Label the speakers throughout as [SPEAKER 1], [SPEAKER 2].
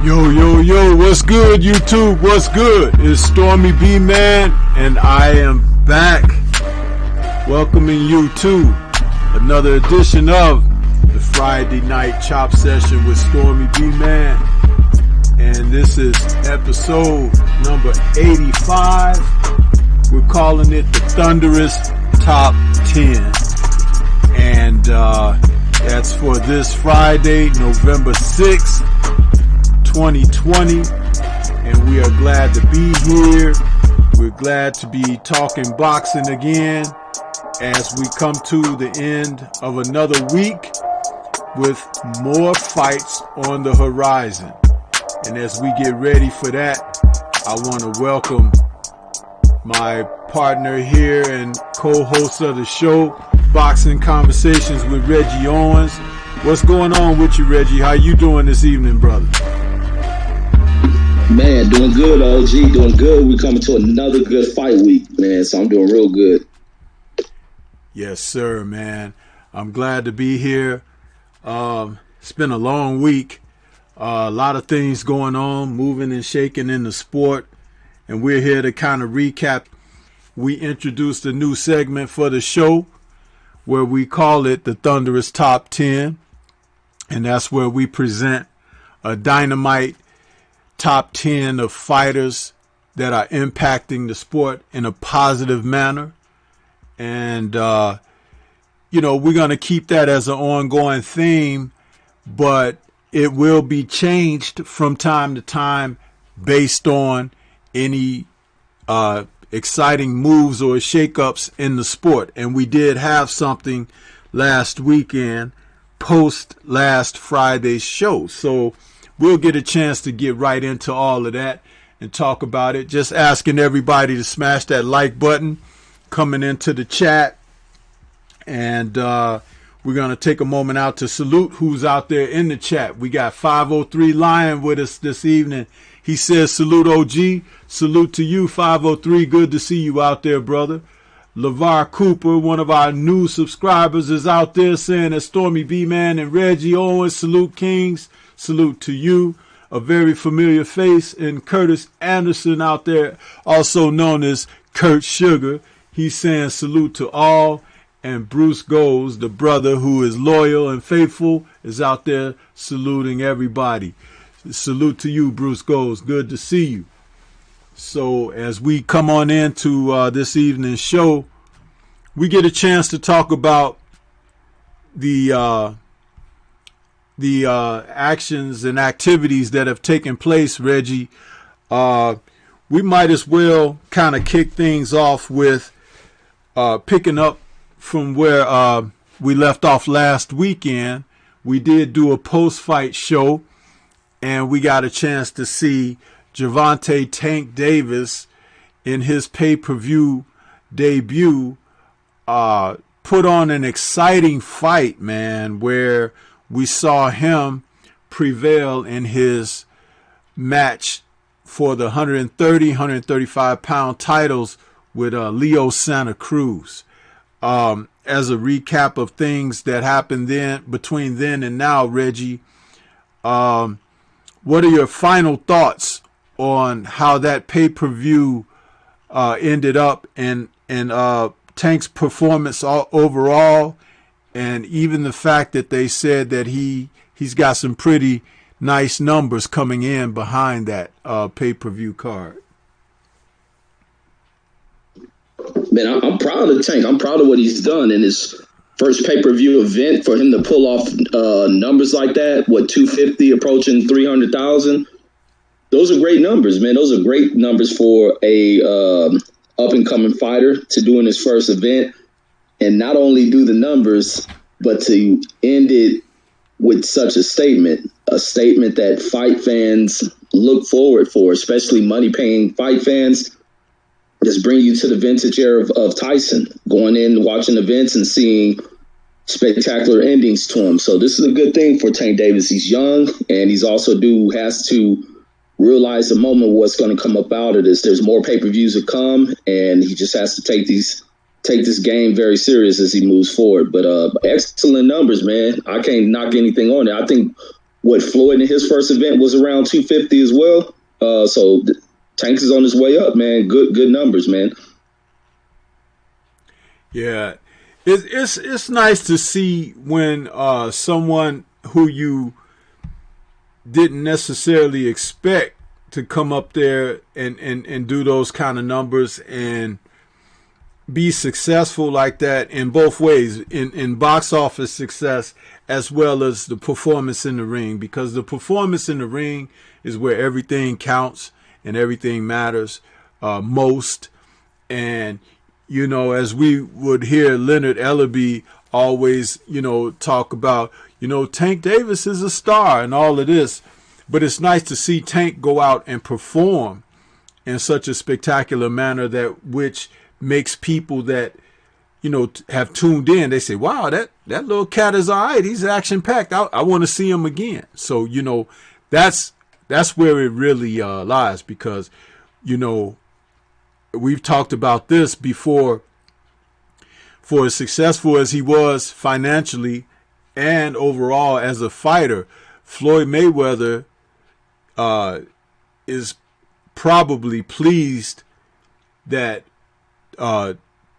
[SPEAKER 1] Yo, what's good, YouTube? What's good? It's Stormybman, and I am back welcoming you to another edition of the Friday Night Chop Session with Stormybman. And this is episode number 85. We're calling it the Thunderous Top 10. And that's for this Friday, November 6th. 2020, and we are glad to be here. We're glad to be talking boxing again as we come to the end of another week with more fights on the horizon. And as we get ready for that, I want to welcome my partner here and co-host of the show, Boxing Conversations with Reggie Owens. What's going on with you, Reggie? How you doing this evening, brother?
[SPEAKER 2] Man, doing good, OG. Doing good. We're coming to another good fight week, man. So I'm doing real good.
[SPEAKER 1] Yes, sir, man. I'm glad to be here. It's been a long week. A lot of things going on, moving and shaking in the sport. And we're here to kind of recap. We introduced a new segment for the show where we call it the Thunderous Top 10. And that's where we present a dynamite top 10 of fighters that are impacting the sport in a positive manner. And, we're going to keep that as an ongoing theme, but it will be changed from time to time based on any exciting moves or shakeups in the sport. And we did have something last weekend post last Friday's show. So we'll get a chance to get right into all of that and talk about it. Just asking everybody to smash that like button coming into the chat. And we're going to take a moment out to salute who's out there in the chat. We got 503 Lion with us this evening. He says, salute OG. Salute to you, 503. Good to see you out there, brother. LeVar Cooper, one of our new subscribers, is out there saying that Stormybman and Reggie Owens, salute Kings. Salute to you, a very familiar face, and Curtis Anderson out there, also known as Kurt Sugar. He's saying salute to all, and Bruce Goes, the brother who is loyal and faithful, is out there saluting everybody. Salute to you, Bruce Goes. Good to see you. So as we come on into this evening's show, we get a chance to talk about the actions and activities that have taken place, Reggie. We might as well kind of kick things off with picking up from where we left off last weekend. We did do a post-fight show, and we got a chance to see Gervonta Tank Davis in his pay-per-view debut put on an exciting fight, man, where we saw him prevail in his match for the 135-pound titles with Leo Santa Cruz. As a recap of things that happened then, between then and now, Reggie, what are your final thoughts on how that pay-per-view ended up and Tank's performance overall? And even the fact that they said that he's got some pretty nice numbers coming in behind that pay-per-view card.
[SPEAKER 2] Man, I'm proud of Tank. I'm proud of what he's done in his first pay-per-view event. For him to pull off numbers like that, 250 approaching 300,000. Those are great numbers, man. Those are great numbers for a up-and-coming fighter to do in his first event. And not only do the numbers, but to end it with such a statement that fight fans look forward for, especially money-paying fight fans. Just bring you to the vintage era of Tyson, going in, watching events and seeing spectacular endings to him. So this is a good thing for Tank Davis. He's young, and he's also has to realize the moment what's going to come up out of this. There's more pay-per-views to come, and he just has to take this game very serious as he moves forward. But excellent numbers, man. I can't knock anything on it. I think what Floyd in his first event was around 250 as well. So Tank is on his way up, man. Good numbers, man.
[SPEAKER 1] Yeah, it's nice to see when someone who you didn't necessarily expect to come up there and do those kind of numbers and be successful like that in both ways, in box office success as well as the performance in the ring, because the performance in the ring is where everything counts and everything matters most. And you know, as we would hear Leonard Ellerby always, you know, talk about, you know, Tank Davis is a star and all of this, but it's nice to see Tank go out and perform in such a spectacular manner that which makes people that, you know, have tuned in. They say, wow, that little cat is all right. He's action packed. I want to see him again. So, you know, that's where it really lies, because, you know, we've talked about this before. For as successful as he was financially and overall as a fighter, Floyd Mayweather is probably pleased that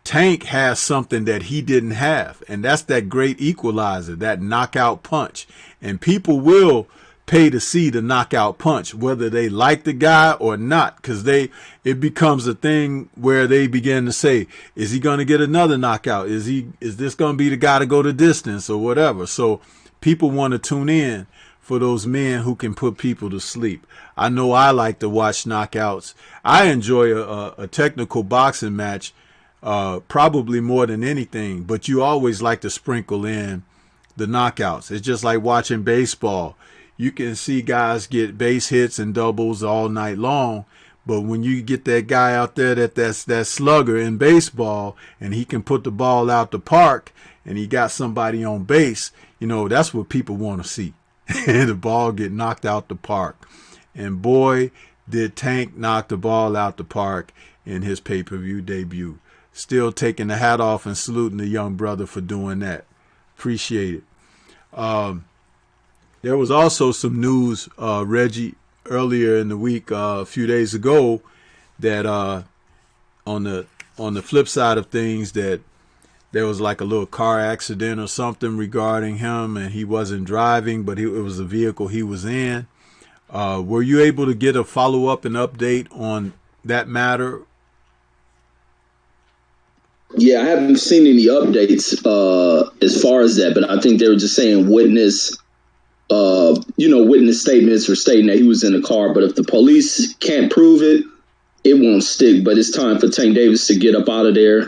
[SPEAKER 1] Tank has something that he didn't have, and that's that great equalizer, that knockout punch. And people will pay to see the knockout punch, whether they like the guy or not, because it becomes a thing where they begin to say, is he going to get another knockout? Is this going to be the guy to go the distance or whatever? So people want to tune in for those men who can put people to sleep. I know I like to watch knockouts. I enjoy a technical boxing match probably more than anything, but you always like to sprinkle in the knockouts. It's just like watching baseball. You can see guys get base hits and doubles all night long, but when you get that guy out there that's that slugger in baseball, and he can put the ball out the park, and he got somebody on base, you know, that's what people want to see. The ball get knocked out the park. And boy, did Tank knock the ball out the park in his pay-per-view debut. Still taking the hat off and saluting the young brother for doing that. Appreciate it. There was also some news, Reggie, earlier in the week, a few days ago, that on the flip side of things, that there was like a little car accident or something regarding him, and he wasn't driving, but it was a vehicle he was in. Were you able to get a follow-up and update on that matter?
[SPEAKER 2] Yeah, I haven't seen any updates as far as that, but I think they were just saying witness statements or stating that he was in a car. But if the police can't prove it, it won't stick. But it's time for Tank Davis to get up out of there.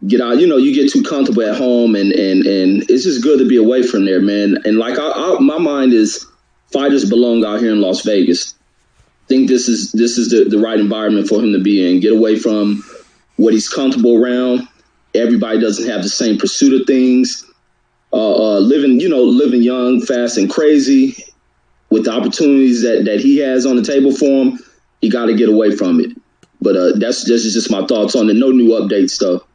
[SPEAKER 2] Get out. You know, you get too comfortable at home, and it's just good to be away from there, man. And like my mind is, fighters belong out here in Las Vegas. I think this is the right environment for him to be in. Get away from what he's comfortable around. Everybody doesn't have the same pursuit of things. Living young, fast, and crazy with the opportunities that he has on the table for him, he got to get away from it. But that's just my thoughts on it. No new updates, though.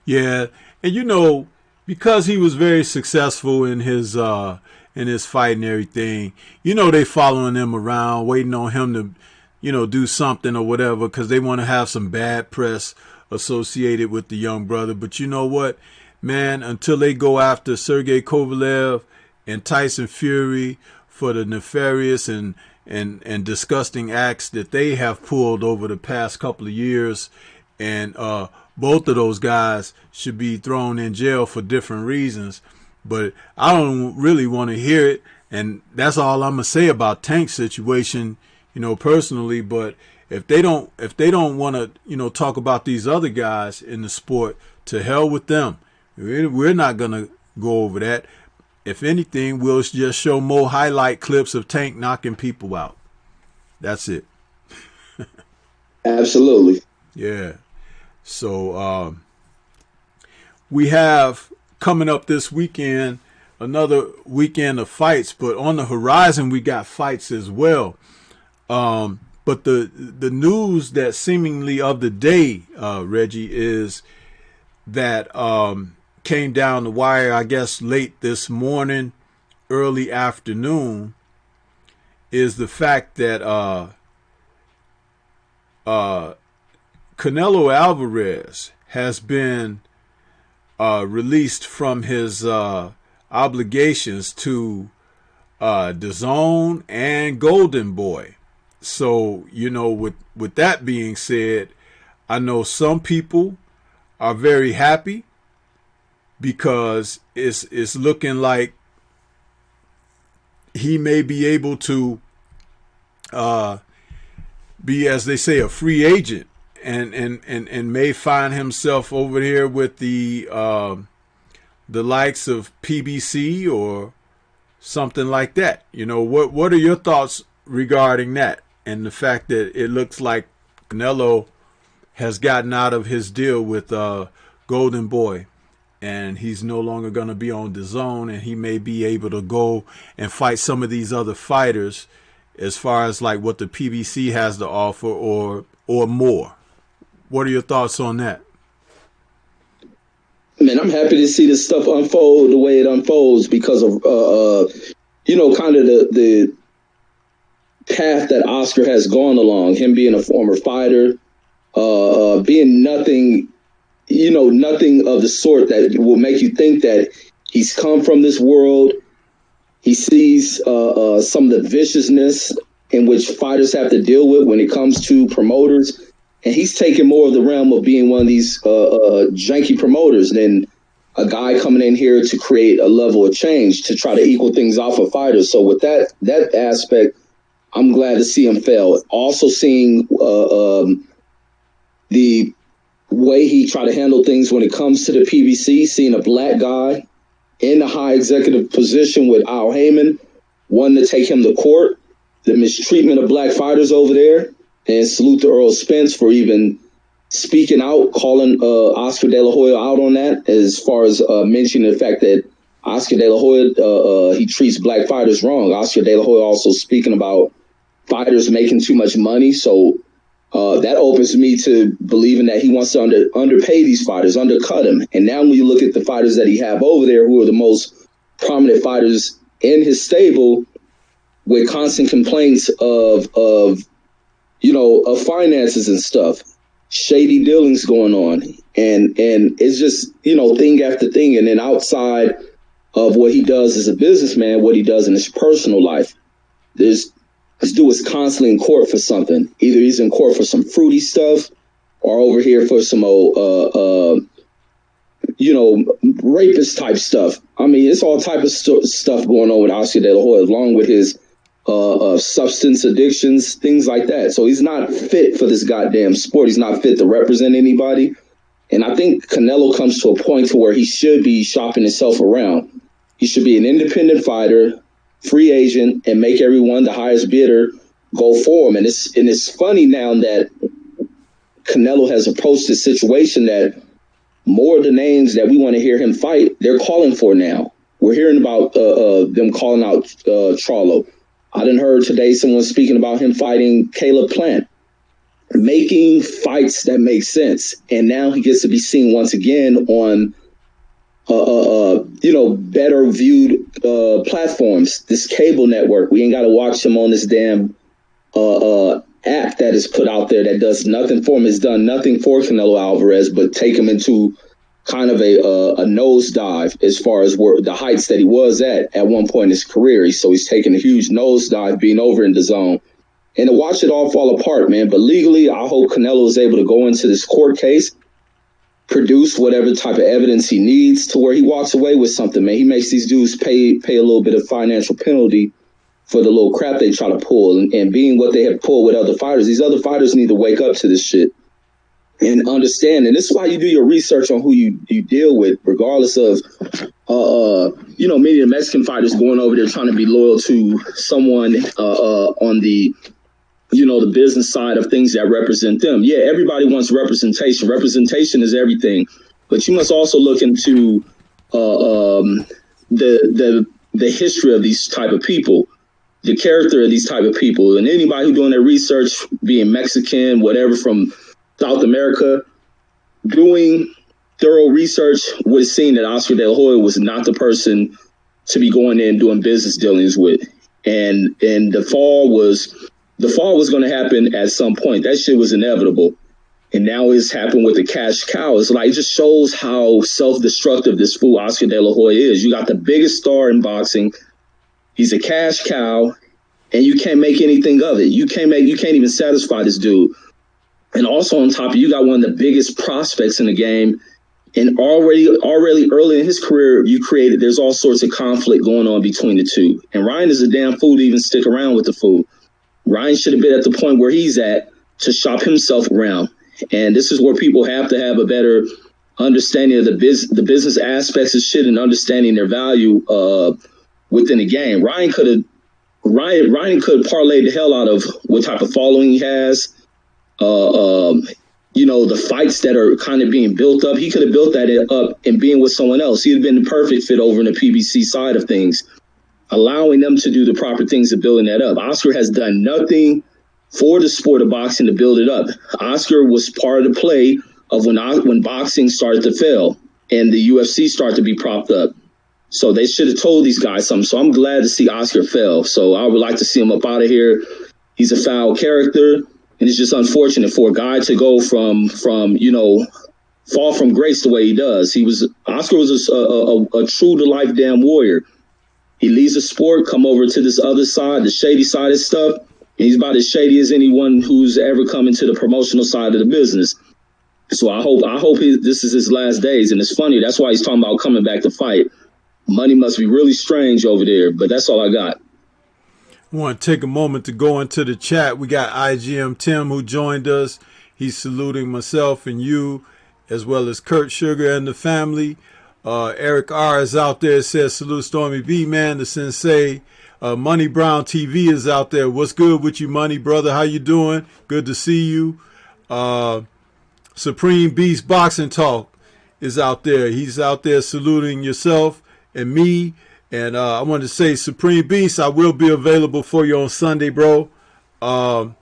[SPEAKER 1] Yeah, and you know, because he was very successful in his fight and everything, you know, they following him around, waiting on him to, you know, do something or whatever, because they want to have some bad press associated with the young brother. But you know what, man, until they go after Sergey Kovalev and Tyson Fury for the nefarious and disgusting acts that they have pulled over the past couple of years, and both of those guys should be thrown in jail for different reasons. But I don't really want to hear it, and that's all I'm gonna say about Tank's situation, you know, personally. But if they don't want to, you know, talk about these other guys in the sport, to hell with them. We're not gonna go over that. If anything, we'll just show more highlight clips of Tank knocking people out. That's it.
[SPEAKER 2] Absolutely.
[SPEAKER 1] Yeah. So we have coming up this weekend another weekend of fights, but on the horizon we got fights as well. But the news that seemingly of the day, Reggie, is that came down the wire, I guess, late this morning early afternoon is the fact that Canelo Alvarez has been released from his obligations to DAZN and Golden Boy. So, with that being said, I know some people are very happy because it's looking like he may be able to be, as they say, a free agent, and may find himself over here with the likes of PBC or something like that. What are your thoughts regarding that, and the fact that it looks like Canelo has gotten out of his deal with Golden Boy, and he's no longer going to be on the zone, and he may be able to go and fight some of these other fighters as far as like what the PBC has to offer or more. What are your thoughts on that?
[SPEAKER 2] Man, I'm happy to see this stuff unfold the way it unfolds because of, kind of the path that Oscar has gone along. Him being a former fighter, being nothing of the sort that will make you think that he's come from this world. He sees some of the viciousness in which fighters have to deal with when it comes to promoters. And he's taken more of the realm of being one of these janky promoters than a guy coming in here to create a level of change, to try to equal things off of fighters. So with that aspect, I'm glad to see him fail. Also seeing the way he tried to handle things when it comes to the PBC, seeing a black guy in a high executive position with Al Heyman, wanting to take him to court, the mistreatment of black fighters over there, and salute to Earl Spence for even speaking out, calling Oscar De La Hoya out on that, as far as mentioning the fact that Oscar De La Hoya, he treats black fighters wrong. Oscar De La Hoya also speaking about fighters making too much money. So that opens me to believing that he wants to underpay these fighters, undercut them. And now when you look at the fighters that he have over there, who are the most prominent fighters in his stable, with constant complaints of finances and stuff, shady dealings going on. And it's just, thing after thing. And then outside of what he does as a businessman, what he does in his personal life, this dude is constantly in court for something. Either he's in court for some fruity stuff or over here for some old, rapist type stuff. I mean, it's all type of stuff going on with Oscar De La Hoya, along with his substance addictions, things like that. So he's not fit for this goddamn sport. He's not fit to represent anybody. And I think Canelo comes to a point to where he should be shopping himself around. He should be an independent fighter, free agent, and make everyone, the highest bidder, go for him. And it's funny now that Canelo has approached this situation that more of the names that we want to hear him fight, they're calling for now. We're hearing about them calling out Charlo. I done heard today someone speaking about him fighting Caleb Plant, making fights that make sense. And now he gets to be seen once again on, better viewed platforms, this cable network. We ain't got to watch him on this damn app that is put out there that does nothing for him. It's done nothing for Canelo Alvarez, but take him into kind of a nosedive as far as the heights that he was at one point in his career. So he's taking a huge nosedive being over in the zone. And to watch it all fall apart, man. But legally, I hope Canelo is able to go into this court case, produce whatever type of evidence he needs to where he walks away with something, man. He makes these dudes pay a little bit of financial penalty for the little crap they try to pull. And being what they have pulled with other fighters, these other fighters need to wake up to this shit and understand. And this is why you do your research on who you deal with, regardless of, many of the Mexican fighters going over there trying to be loyal to someone on the, the business side of things that represent them. Yeah, everybody wants representation. Representation is everything. But you must also look into the history of these type of people, the character of these type of people. And anybody who doing their research, being Mexican, whatever, from South America, doing thorough research would have seen that Oscar De La Hoya was not the person to be going in and doing business dealings with. And the fall was going to happen at some point. That shit was inevitable. And now it's happened with the cash cow. It's like, it just shows how self-destructive this fool Oscar De La Hoya is. You got the biggest star in boxing. He's a cash cow, and you can't make anything of it. You can't even satisfy this dude. And also on top of you got one of the biggest prospects in the game. And already early in his career, there's all sorts of conflict going on between the two. And Ryan is a damn fool to even stick around with the fool. Ryan should have been at the point where he's at to shop himself around. And this is where people have to have a better understanding of the business aspects of shit and understanding their value within the game. Ryan could parlay the hell out of what type of following he has. The fights that are kind of being built up, he could have built that up and being with someone else. He'd have been the perfect fit over in the PBC side of things, allowing them to do the proper things of building that up. Oscar has done nothing for the sport of boxing to build it up. Oscar was part of the play of when boxing started to fail and the UFC started to be propped up. So they should have told these guys something. So I'm glad to see Oscar fail. So I would like to see him up out of here. He's a foul character. And it's just unfortunate for a guy to go from fall from grace the way he does. Oscar was a true to life damn warrior. He leaves the sport, come over to this other side, the shady side of stuff. And he's about as shady as anyone who's ever come into the promotional side of the business. So I hope this is his last days. And it's funny. That's why he's talking about coming back to fight. Money must be really strange over there. But that's all I got.
[SPEAKER 1] I want to take a moment to go into the chat. We got IGM Tim who joined us. He's saluting myself and you, as well as Kurt Sugar and the family. Eric R is out there, says salute Stormybman, the sensei. Money Brown TV is out there. What's good with you, Money brother? How you doing? Good to see you. Supreme Beast Boxing Talk is out there. He's out there saluting yourself and me. And I wanted to say, Supreme Beast, I will be available for you on Sunday, bro. And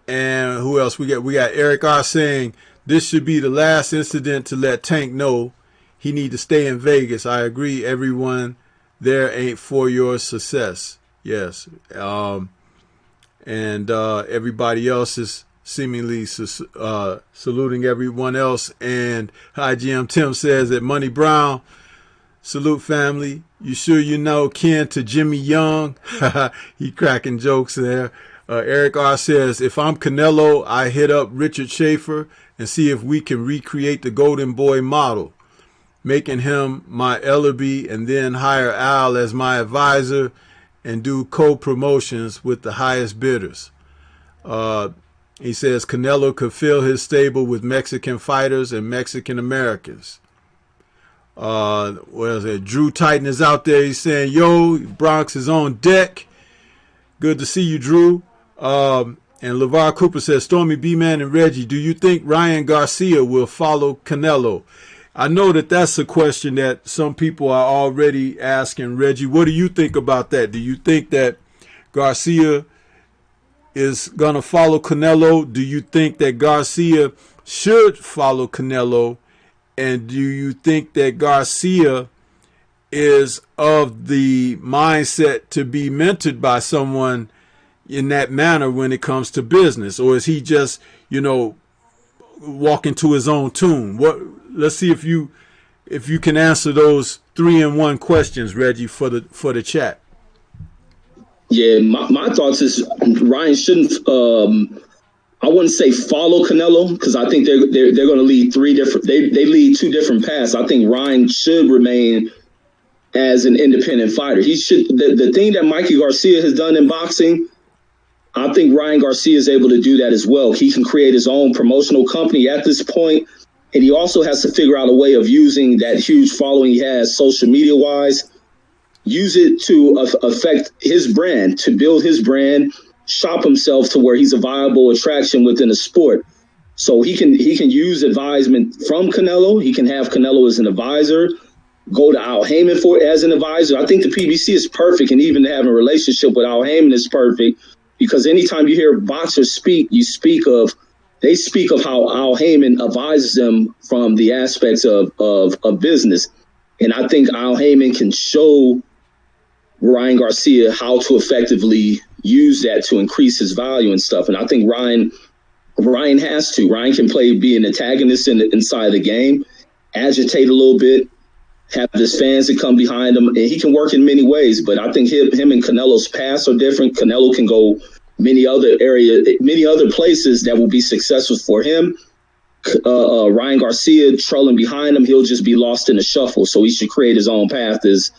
[SPEAKER 1] who else? We got Eric R saying this should be the last incident to let Tank know he need to stay in Vegas. I agree. Everyone there ain't for your success. Yes. And everybody else is seemingly saluting everyone else. And IGM Tim says that Money Brown, salute family. You sure you know kin to Jimmy Young? He cracking jokes there. Eric R says, if I'm Canelo, I hit up Richard Schaefer and see if we can recreate the Golden Boy model, making him my Ellerby and then hire Al as my advisor and do co-promotions with the highest bidders. He says Canelo could fill his stable with Mexican fighters and Mexican Americans. What is it? Drew Titan is out there. He's saying, yo, Bronx is on deck. Good to see you, Drew. And LeVar Cooper says, Stormy B-Man and Reggie, do you think Ryan Garcia will follow Canelo? I know that's a question that some people are already asking. Reggie, what do you think about that? Do you think that Garcia is going to follow Canelo? Do you think that Garcia should follow Canelo? And do you think that Garcia is of the mindset to be mentored by someone in that manner when it comes to business? Or is he just, walking to his own tune? Let's see if you can answer those 3-in-1 questions, Reggie, for the chat.
[SPEAKER 2] Yeah, my thoughts is Ryan shouldn't I wouldn't say follow Canelo, because I think they're going to lead they lead two different paths. I think Ryan should remain as an independent fighter. He should, the thing that Mikey Garcia has done in boxing, I think Ryan Garcia is able to do that as well. He can create his own promotional company at this point, and he also has to figure out a way of using that huge following he has social media wise, use it to affect his brand, to build his brand, shop himself to where he's a viable attraction within the sport. So he can use advisement from Canelo. He can have Canelo as an advisor, go to Al Heyman as an advisor. I think the PBC is perfect, and even having a relationship with Al Heyman is perfect, because anytime you hear boxers speak, they speak of how Al Heyman advises them from the aspects of business. And I think Al Heyman can show Ryan Garcia how to effectively use that to increase his value and stuff. And I think Ryan has to. Ryan can be an antagonist inside the game, agitate a little bit, have his fans that come behind him, and he can work in many ways. But I think him and Canelo's paths are different. Canelo can go many other places that will be successful for him. Ryan Garcia trailing behind him, he'll just be lost in the shuffle. So he should create his own path. Is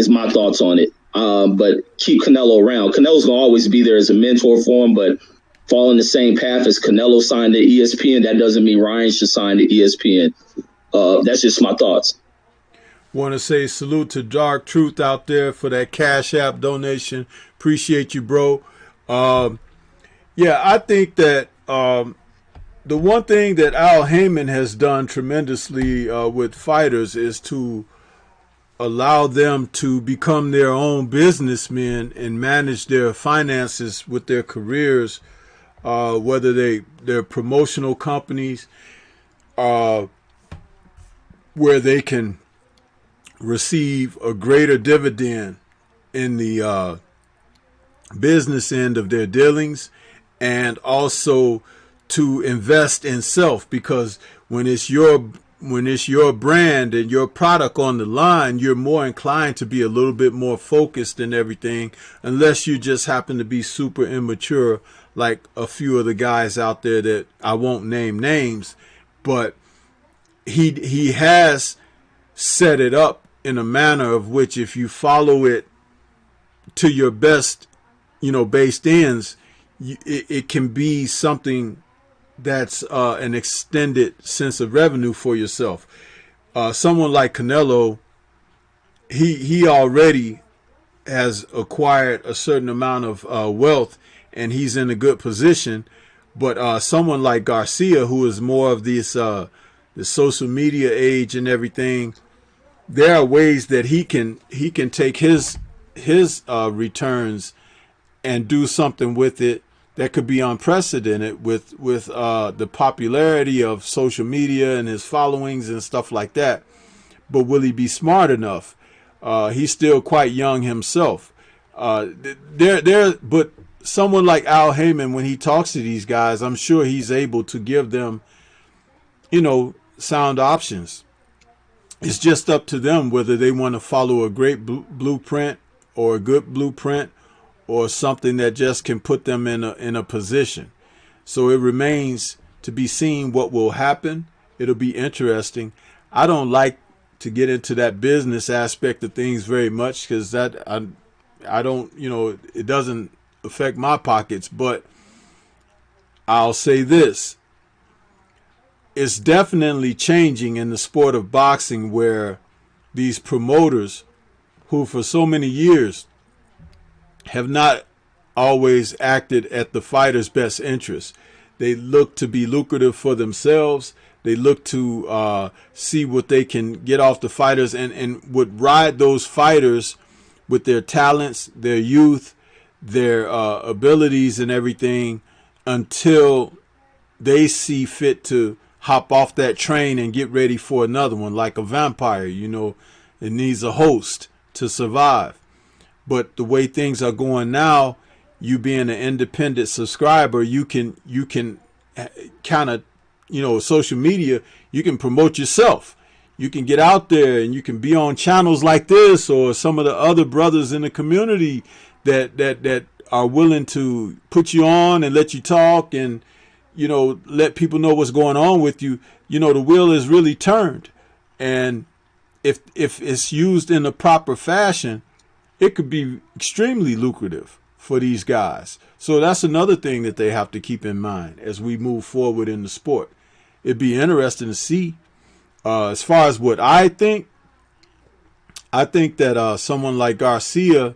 [SPEAKER 2] my thoughts on it. But keep Canelo around. Canelo's gonna always be there as a mentor for him, but following the same path as Canelo signed to ESPN, that doesn't mean Ryan should sign to ESPN. That's just my thoughts.
[SPEAKER 1] Want to say salute to Dark Truth out there for that Cash App donation. Appreciate you, bro. Yeah, I think that the one thing that Al Heyman has done tremendously with fighters is to allow them to become their own businessmen and manage their finances with their careers, whether they're promotional companies, where they can receive a greater dividend in the business end of their dealings, and also to invest in self, because when it's your brand and your product on the line, you're more inclined to be a little bit more focused and everything, unless you just happen to be super immature like a few of the guys out there that I won't name names. But he has set it up in a manner of which, if you follow it to your best, based ends, it can be something that's an extended sense of revenue for yourself. Someone like Canelo, he already has acquired a certain amount of wealth, and he's in a good position. But someone like Garcia, who is more of this the social media age and everything, there are ways that he can take his returns and do something with it that could be unprecedented with the popularity of social media and his followings and stuff like that. But will he be smart enough? He's still quite young himself. But someone like Al Heyman, when he talks to these guys, I'm sure he's able to give them, sound options. It's just up to them whether they want to follow a great blueprint or a good blueprint, or something that just can put them in a position. So it remains to be seen what will happen. It'll be interesting. I don't like to get into that business aspect of things very much, because that I don't, it doesn't affect my pockets. But I'll say this. It's definitely changing in the sport of boxing, where these promoters, who for so many years have not always acted at the fighter's best interest. They look to be lucrative for themselves. They look to see what they can get off the fighters, and would ride those fighters with their talents, their youth, their abilities and everything, until they see fit to hop off that train and get ready for another one. Like a vampire, it needs a host to survive. But the way things are going now, you being an independent subscriber, you can kind of, social media, you can promote yourself. You can get out there and you can be on channels like this, or some of the other brothers in the community that are willing to put you on and let you talk and, let people know what's going on with you. The wheel is really turned. And if it's used in the proper fashion, it could be extremely lucrative for these guys. So that's another thing that they have to keep in mind as we move forward in the sport. It'd be interesting to see. As far as what I think that someone like Garcia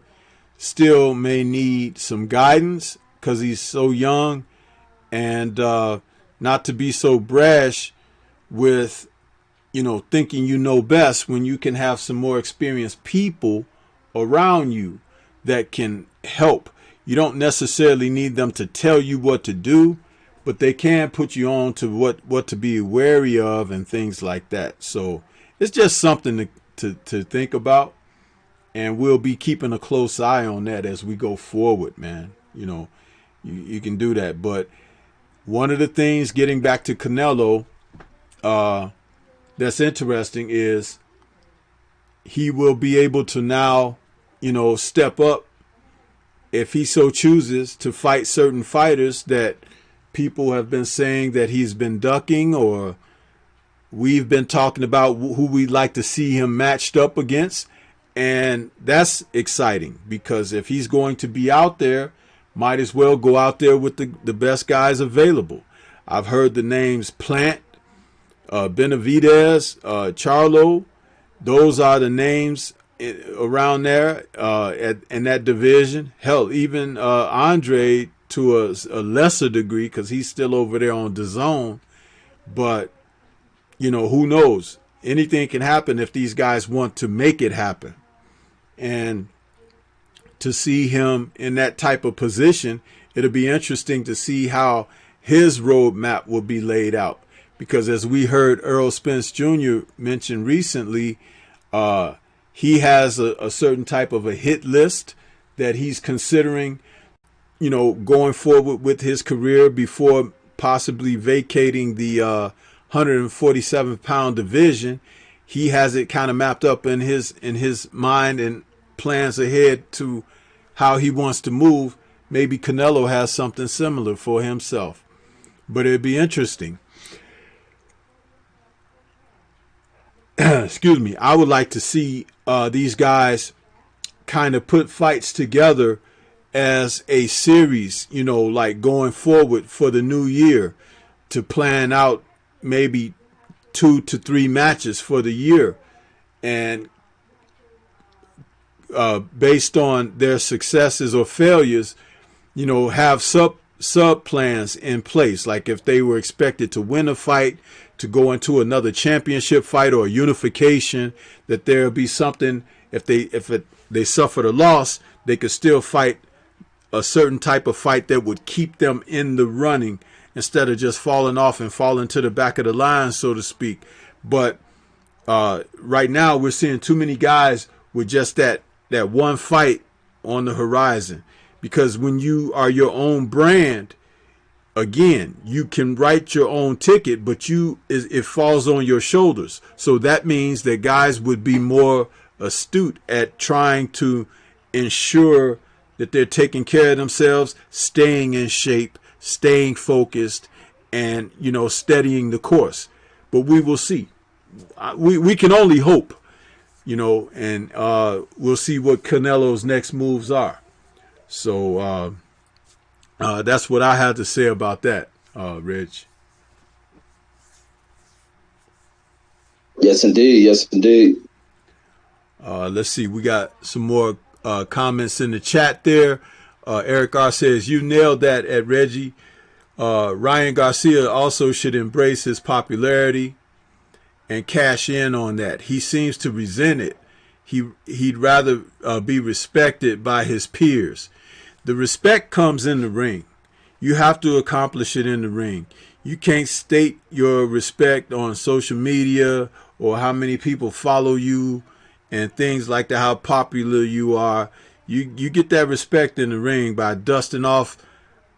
[SPEAKER 1] still may need some guidance, because he's so young, and not to be so brash with, thinking best, when you can have some more experienced people around you that can help. You don't necessarily need them to tell you what to do, but they can put you on to what to be wary of and things like that. So it's just something to think about, and we'll be keeping a close eye on that as we go forward, man. You can do that. But one of the things, getting back to Canelo, that's interesting is he will be able to now, step up if he so chooses to fight certain fighters that people have been saying that he's been ducking, or we've been talking about who we'd like to see him matched up against. And that's exciting, because if he's going to be out there, might as well go out there with the best guys available. I've heard the names Plant, Benavidez, Charlo. Those are the names around there in that division. Hell, even Andre to a lesser degree, because he's still over there on DAZN. But, who knows? Anything can happen if these guys want to make it happen. And to see him in that type of position, it'll be interesting to see how his roadmap will be laid out. Because as we heard Earl Spence Jr. mention recently, he has a certain type of a hit list that he's considering, going forward with his career before possibly vacating the 147-pound division. He has it kind of mapped up in his mind and plans ahead to how he wants to move. Maybe Canelo has something similar for himself. But it'd be interesting. Excuse me. I would like to see these guys kind of put fights together as a series, like going forward for the new year, to plan out maybe 2 to 3 matches for the year, and based on their successes or failures, have sub plans in place. Like if they were expected to win a fight, to go into another championship fight or a unification, that there'll be something. If they suffered a loss, they could still fight a certain type of fight that would keep them in the running, instead of just falling off and falling to the back of the line, so to speak. But right now we're seeing too many guys with just that one fight on the horizon. Because when you are your own brand, again, you can write your own ticket, but it falls on your shoulders. So that means that guys would be more astute at trying to ensure that they're taking care of themselves, staying in shape, staying focused, and, steadying the course. But we will see. We can only hope, and we'll see what Canelo's next moves are. So that's what I had to say about that, Reg.
[SPEAKER 2] Yes, indeed. Yes, indeed.
[SPEAKER 1] Let's see. We got some more comments in the chat there. Eric R. says, you nailed that at Reggie. Ryan Garcia also should embrace his popularity and cash in on that. He seems to resent it. He'd rather be respected by his peers. The respect comes in the ring. You have to accomplish it in the ring. You can't state your respect on social media or how many people follow you and things like that, how popular you are. You get that respect in the ring by dusting off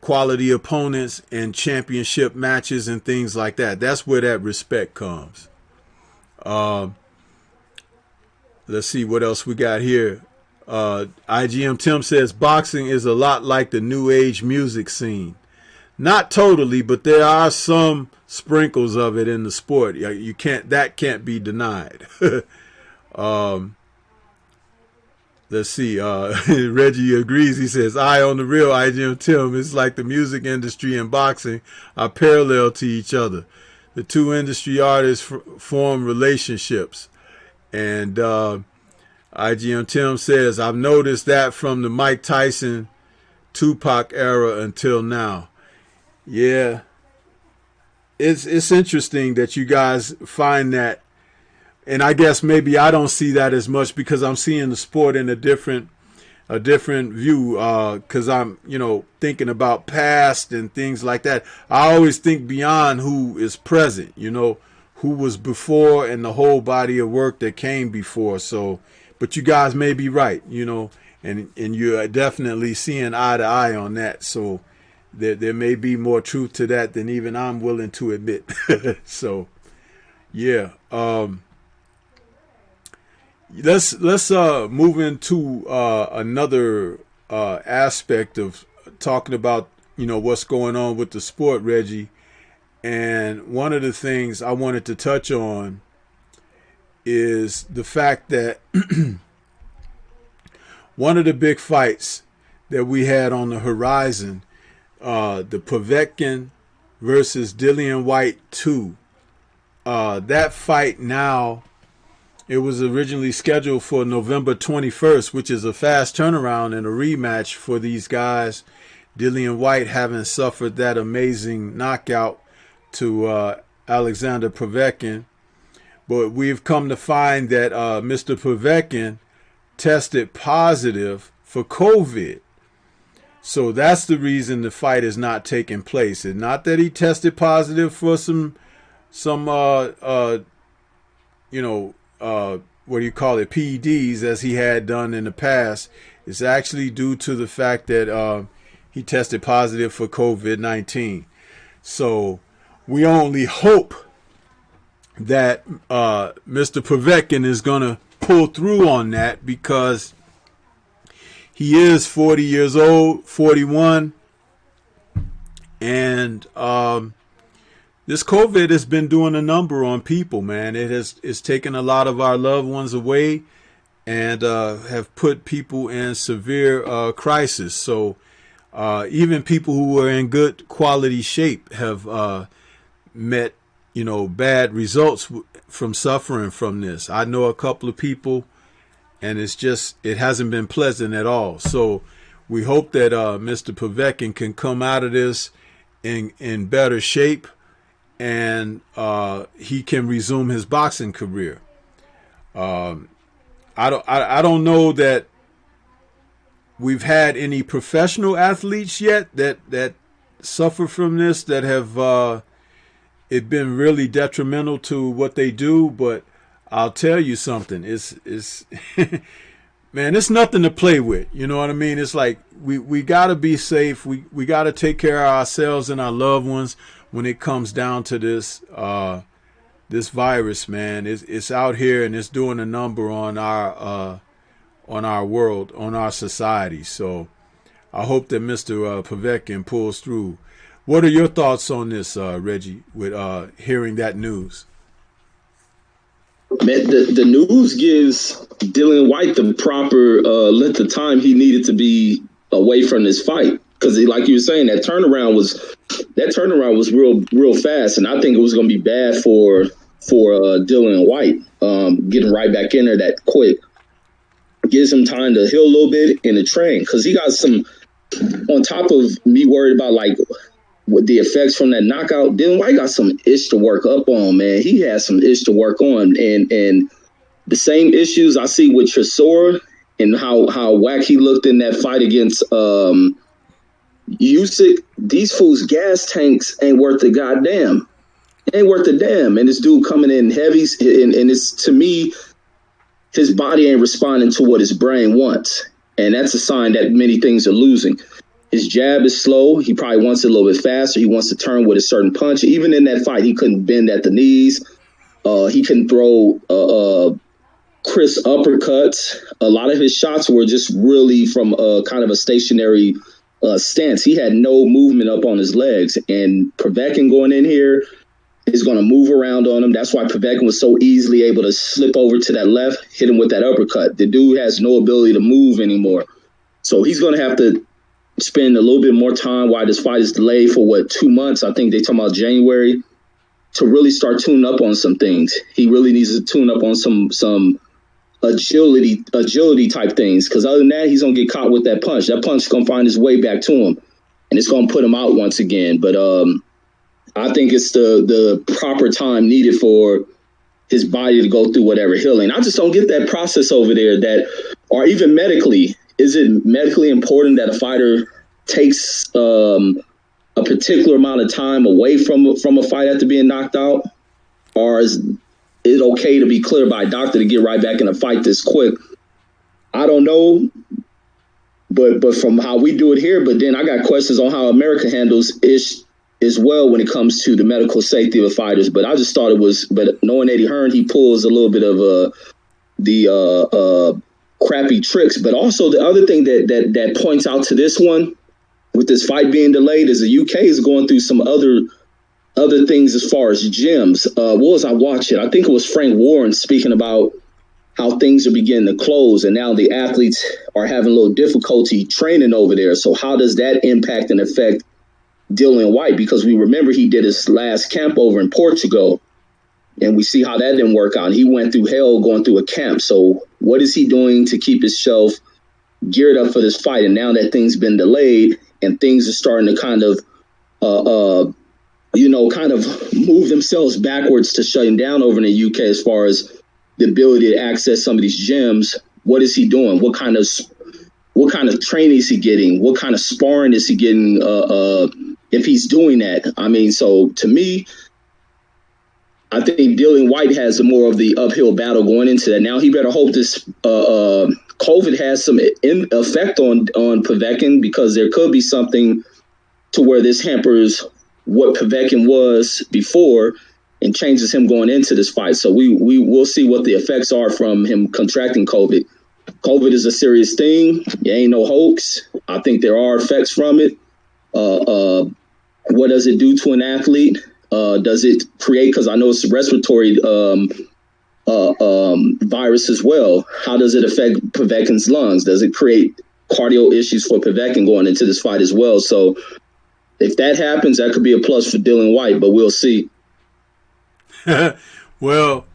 [SPEAKER 1] quality opponents and championship matches and things like that. That's where that respect comes. Let's see what else we got here. IGM Tim says boxing is a lot like the new age music scene. Not totally, but there are some sprinkles of it in the sport. That can't be denied. Let's see. Reggie agrees. He says, on the real, IGM Tim, it's like the music industry and boxing are parallel to each other. The two industry artists form relationships. And IGM Tim says, I've noticed that from the Mike Tyson, Tupac era until now. Yeah. It's interesting that you guys find that. And I guess maybe I don't see that as much because I'm seeing the sport in a different view, because I'm, thinking about past and things like that. I always think beyond who is present, who was before and the whole body of work that came before. So, but you guys may be right, and you're definitely seeing eye to eye on that. So there may be more truth to that than even I'm willing to admit. So, yeah. Let's move into another aspect of talking about what's going on with the sport, Reggie. And one of the things I wanted to touch on is the fact that one of the big fights that we had on the horizon, the Povetkin versus Dillian White 2, that fight now, it was originally scheduled for November 21st, which is a fast turnaround and a rematch for these guys. Dillian White having suffered that amazing knockout to Alexander Povetkin. But we've come to find that Mr. Povetkin tested positive for COVID. So that's the reason the fight is not taking place. It's not that he tested positive for some what do you call it, PEDs, as he had done in the past. It's actually due to the fact that he tested positive for COVID-19. So we only hope that Mr. Povetkin is going to pull through on that, because he is 40 years old, 41, and this COVID has been doing a number on people, man. It's taken a lot of our loved ones away and have put people in severe crisis. So even people who were in good quality shape have met, bad results from suffering from this. I know a couple of people, and it hasn't been pleasant at all. So we hope that Mr. Povetkin can come out of this in better shape, and he can resume his boxing career. I don't know that we've had any professional athletes yet that suffer from this, that have it been really detrimental to what they do. But I'll tell you something, it's man, it's nothing to play with. You know what I mean? It's like we gotta be safe. We gotta take care of ourselves and our loved ones when it comes down to this virus, man. It's out here, and it's doing a number on our world, on our society. So I hope that Mr. Povetkin pulls through. What are your thoughts on this, Reggie, with hearing that news?
[SPEAKER 2] Man, the news gives Dillian White the proper length of time he needed to be away from this fight, because, like you were saying, that turnaround was real fast, and I think it was going to be bad for Dillian White getting right back in there that quick. Gives him time to heal a little bit and to train, because he got some, on top of me worried about like with the effects from that knockout, Dillian White got some ish to work up on, man. He has some ish to work on. And the same issues I see with Tresor and how whack he looked in that fight against Usyk, these fools' gas tanks ain't worth the goddamn. Ain't worth a damn. And this dude coming in heavy, and it's, to me, his body ain't responding to what his brain wants. And that's a sign that many things are losing. His jab is slow. He probably wants it a little bit faster. He wants to turn with a certain punch. Even in that fight, he couldn't bend at the knees. He couldn't throw crisp uppercuts. A lot of his shots were just really from kind of a stationary stance. He had no movement up on his legs. And Povetkin going in here is going to move around on him. That's why Povetkin was so easily able to slip over to that left, hit him with that uppercut. The dude has no ability to move anymore. So he's going to have to spend a little bit more time while this fight is delayed for 2 months. I think they talking about January, to really start tuning up on some things. He really needs to tune up on some agility type things, because other than that, he's gonna get caught with that punch. That punch is gonna find its way back to him, and it's gonna put him out once again. But I think it's the proper time needed for his body to go through whatever healing. I just don't get that process over there, that, or even medically. Is it medically important that a fighter takes a particular amount of time away from a fight after being knocked out? or is it okay to be cleared by a doctor to get right back in a fight this quick? I don't know, but from how we do it here, but then I got questions on how America handles ish as well when it comes to the medical safety of fighters. But I just thought it was, but knowing Eddie Hearn, he pulls a little bit of the crappy tricks. But also the other thing that points out to this one, with this fight being delayed, is the UK is going through some other things as far as gyms. What was I watching? I think it was Frank Warren speaking about how things are beginning to close, and now the athletes are having a little difficulty training over there. So how does that impact and affect Dillian White? Because we remember he did his last camp over in Portugal, and we see how that didn't work out. He went through hell going through a camp. So what is he doing to keep himself geared up for this fight? And now that things been delayed and things are starting to kind of move themselves backwards to shutting down over in the UK as far as the ability to access some of these gyms, what is he doing? What kind of training is he getting? What kind of sparring is he getting if he's doing that? I mean, so to me, I think Dillian White has more of the uphill battle going into that. Now he better hope this COVID has some effect on Povetkin, because there could be something to where this hampers what Povetkin was before and changes him going into this fight. So we will see what the effects are from him contracting COVID. COVID is a serious thing. It ain't no hoax. I think there are effects from it. What does it do to an athlete? Does it create, because I know it's a respiratory virus as well. How does it affect Povetkin's lungs? Does it create cardio issues for Povetkin going into this fight as well? So if that happens, that could be a plus for Dillian White, but we'll see.
[SPEAKER 1] Well,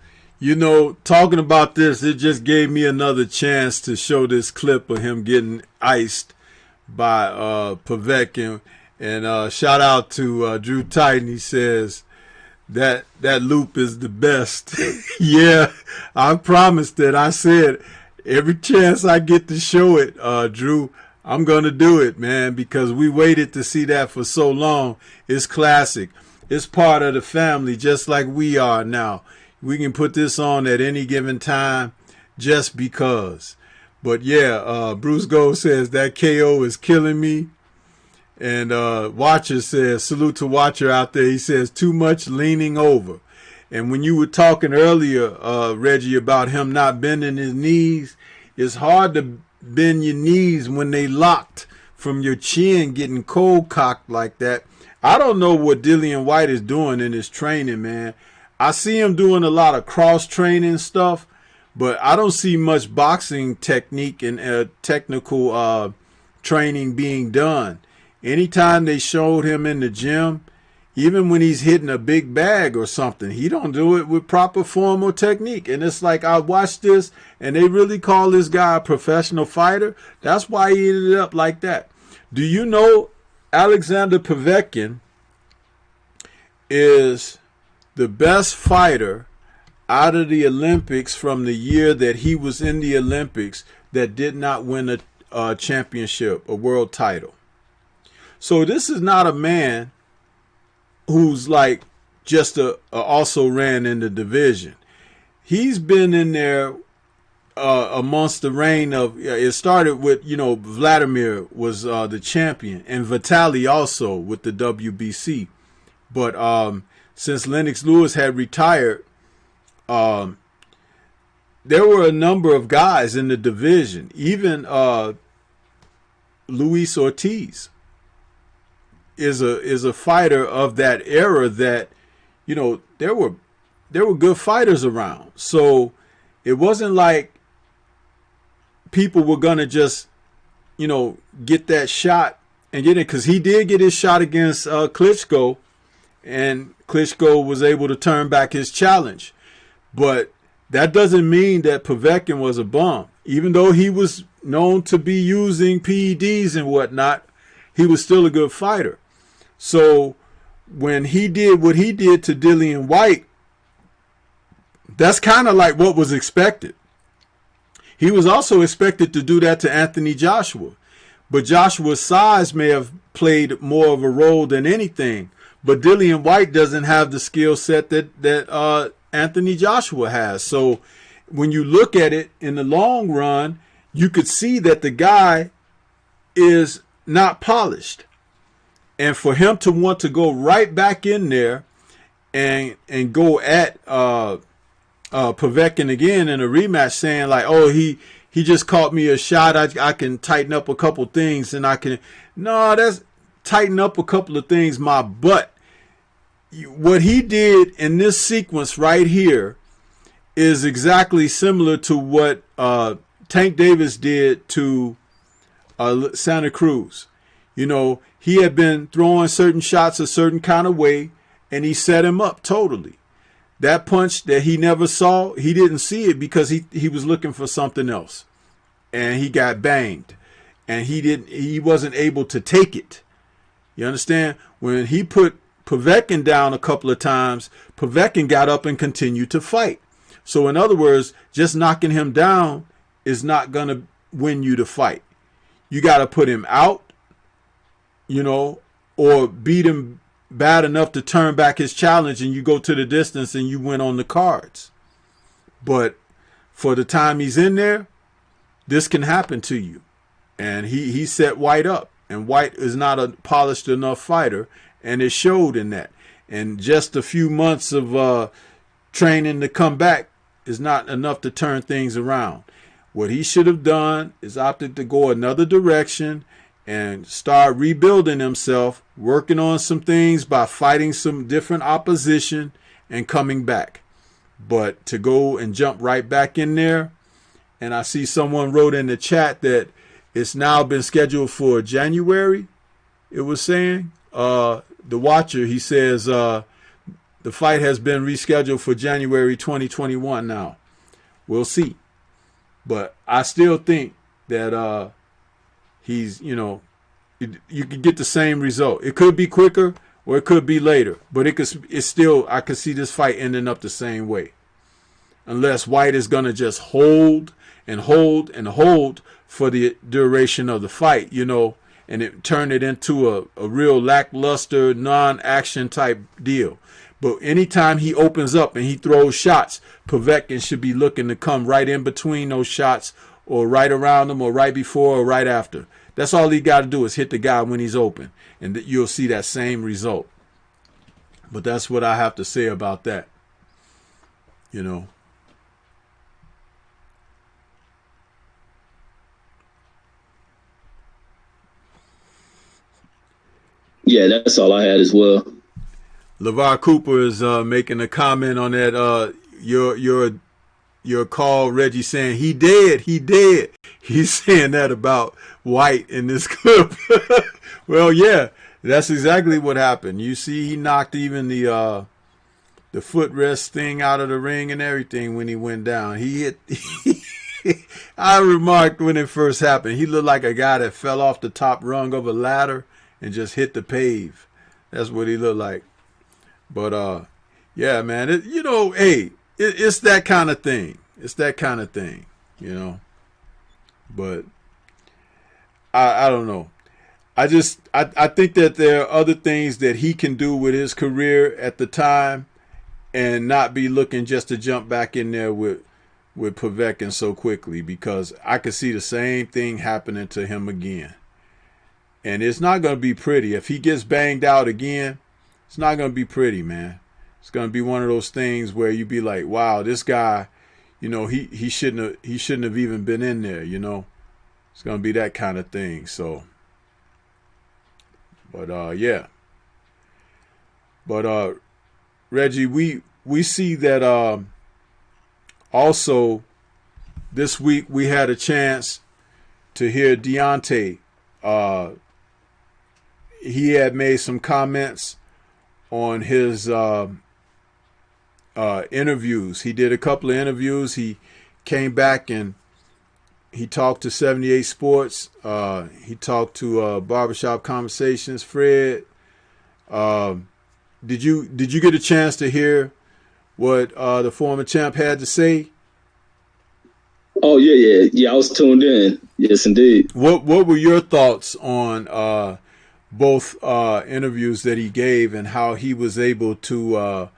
[SPEAKER 1] talking about this, it just gave me another chance to show this clip of him getting iced by Povetkin. And shout out to Drew Titan. He says that loop is the best. Yeah, I promised it. I said every chance I get to show it, Drew, I'm going to do it, man, because we waited to see that for so long. It's classic. It's part of the family, just like we are now. We can put this on at any given time just because. But yeah, Bruce Gold says that KO is killing me. And Watcher says, salute to Watcher out there. He says, too much leaning over. And when you were talking earlier, Reggie, about him not bending his knees, it's hard to bend your knees when they locked from your chin getting cold cocked like that. I don't know what Dillian White is doing in his training, man. I see him doing a lot of cross-training stuff, but I don't see much boxing technique and technical training being done. Anytime they showed him in the gym, even when he's hitting a big bag or something, he don't do it with proper form or technique. And it's like, I watched this, and they really call this guy a professional fighter. That's why he ended up like that. Do you know Alexander Povetkin is the best fighter out of the Olympics from the year that he was in the Olympics that did not win a championship, a world title? So this is not a man who's like just also ran in the division. He's been in there amongst the reign of, it started with, Vladimir was the champion, and Vitaly also with the WBC. But since Lennox Lewis had retired, there were a number of guys in the division. Even Luis Ortiz is a fighter of that era that, there were good fighters around. So it wasn't like people were gonna just, get that shot and get it, because he did get his shot against Klitschko, and Klitschko was able to turn back his challenge. But that doesn't mean that Povetkin was a bum. Even though he was known to be using PEDs and whatnot, he was still a good fighter. So when he did what he did to Dillian White, that's kind of like what was expected. He was also expected to do that to Anthony Joshua. But Joshua's size may have played more of a role than anything. but Dillian White doesn't have the skill set that Anthony Joshua has. So when you look at it in the long run, you could see that the guy is not polished. And for him to want to go right back in there and go at Povetkin again in a rematch, saying like, oh, he just caught me a shot, I can tighten up a couple things, and I can, no, that's tighten up a couple of things, my butt. What he did in this sequence right here is exactly similar to what Tank Davis did to Santa Cruz. You know, he had been throwing certain shots a certain kind of way, and he set him up totally. That punch that he never saw, he didn't see it because he was looking for something else, and he got banged, and he wasn't able to take it. You understand? When he put Povetkin down a couple of times, Povetkin got up and continued to fight. So in other words, just knocking him down is not going to win you the fight. You got to put him out, you know, or beat him bad enough to turn back his challenge, and you go to the distance and you win on the cards. But for the time he's in there, this can happen to you. And he set White up, and White is not a polished enough fighter, and it showed in that. And just a few months of training to come back is not enough to turn things around. What he should have done is opted to go another direction and start rebuilding himself, working on some things by fighting some different opposition and coming back. But to go and jump right back in there, and I see someone wrote in the chat that it's now been scheduled for January, it was saying. The Watcher, he says the fight has been rescheduled for January 2021 now. We'll see. But I still think that he's, you know, you could get the same result. It could be quicker or it could be later. But it's still, I could see this fight ending up the same way. Unless White is going to just hold and hold and hold for the duration of the fight, you know, and it turn it into a real lackluster, non-action type deal. But anytime he opens up and he throws shots, Povetkin should be looking to come right in between those shots, or right around them, or right before, or right after. That's all he got to do is hit the guy when he's open, and you'll see that same result. But that's what I have to say about that. You know.
[SPEAKER 2] Yeah, that's all I had as well.
[SPEAKER 1] LeVar Cooper is making a comment on that. Your call, Reggie, saying he dead. He's saying that about White in this clip. Well, yeah, that's exactly what happened. You see, he knocked even the footrest thing out of the ring and everything when he went down. He hit. I remarked when it first happened, he looked like a guy that fell off the top rung of a ladder and just hit the pave. That's what he looked like. But yeah, man, it's that kind of thing. It's that kind of thing, you know. But I don't know. I think that there are other things that he can do with his career at the time, and not be looking just to jump back in there with Povetkin so quickly, because I could see the same thing happening to him again. And it's not going to be pretty. If he gets banged out again, it's not going to be pretty, man. It's going to be one of those things where you be like, wow, this guy, you know, he shouldn't have even been in there, you know. It's going to be that kind of thing. So, but yeah. But Reggie, we see that also this week we had a chance to hear Deontay. He had made some comments on his interviews. He did a couple of interviews. He came back and he talked to 78 Sports. He talked to Barbershop Conversations, Fred. Did you get a chance to hear what the former champ had to say?
[SPEAKER 2] Oh yeah. I was tuned in. Yes, indeed.
[SPEAKER 1] What were your thoughts on both interviews that he gave and how he was able to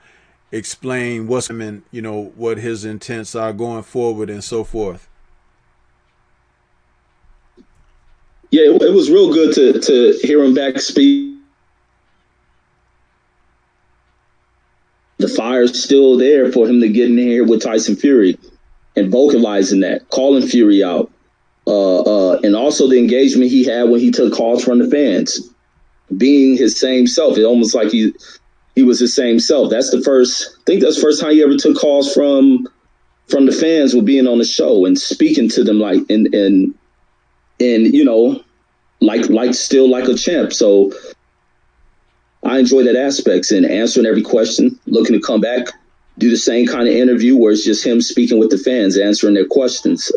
[SPEAKER 1] explain what's and what his intents are going forward and so forth.
[SPEAKER 2] Yeah, it was real good to hear him back speak. The fire's still there for him to get in here with Tyson Fury and vocalizing that, calling Fury out. And also the engagement he had when he took calls from the fans, being his same self. It almost like he was his same self. That's the first time he ever took calls from the fans with being on the show and speaking to them like and like still like a champ. So I enjoy that aspect and answering every question, looking to come back, do the same kind of interview where it's just him speaking with the fans, answering their questions.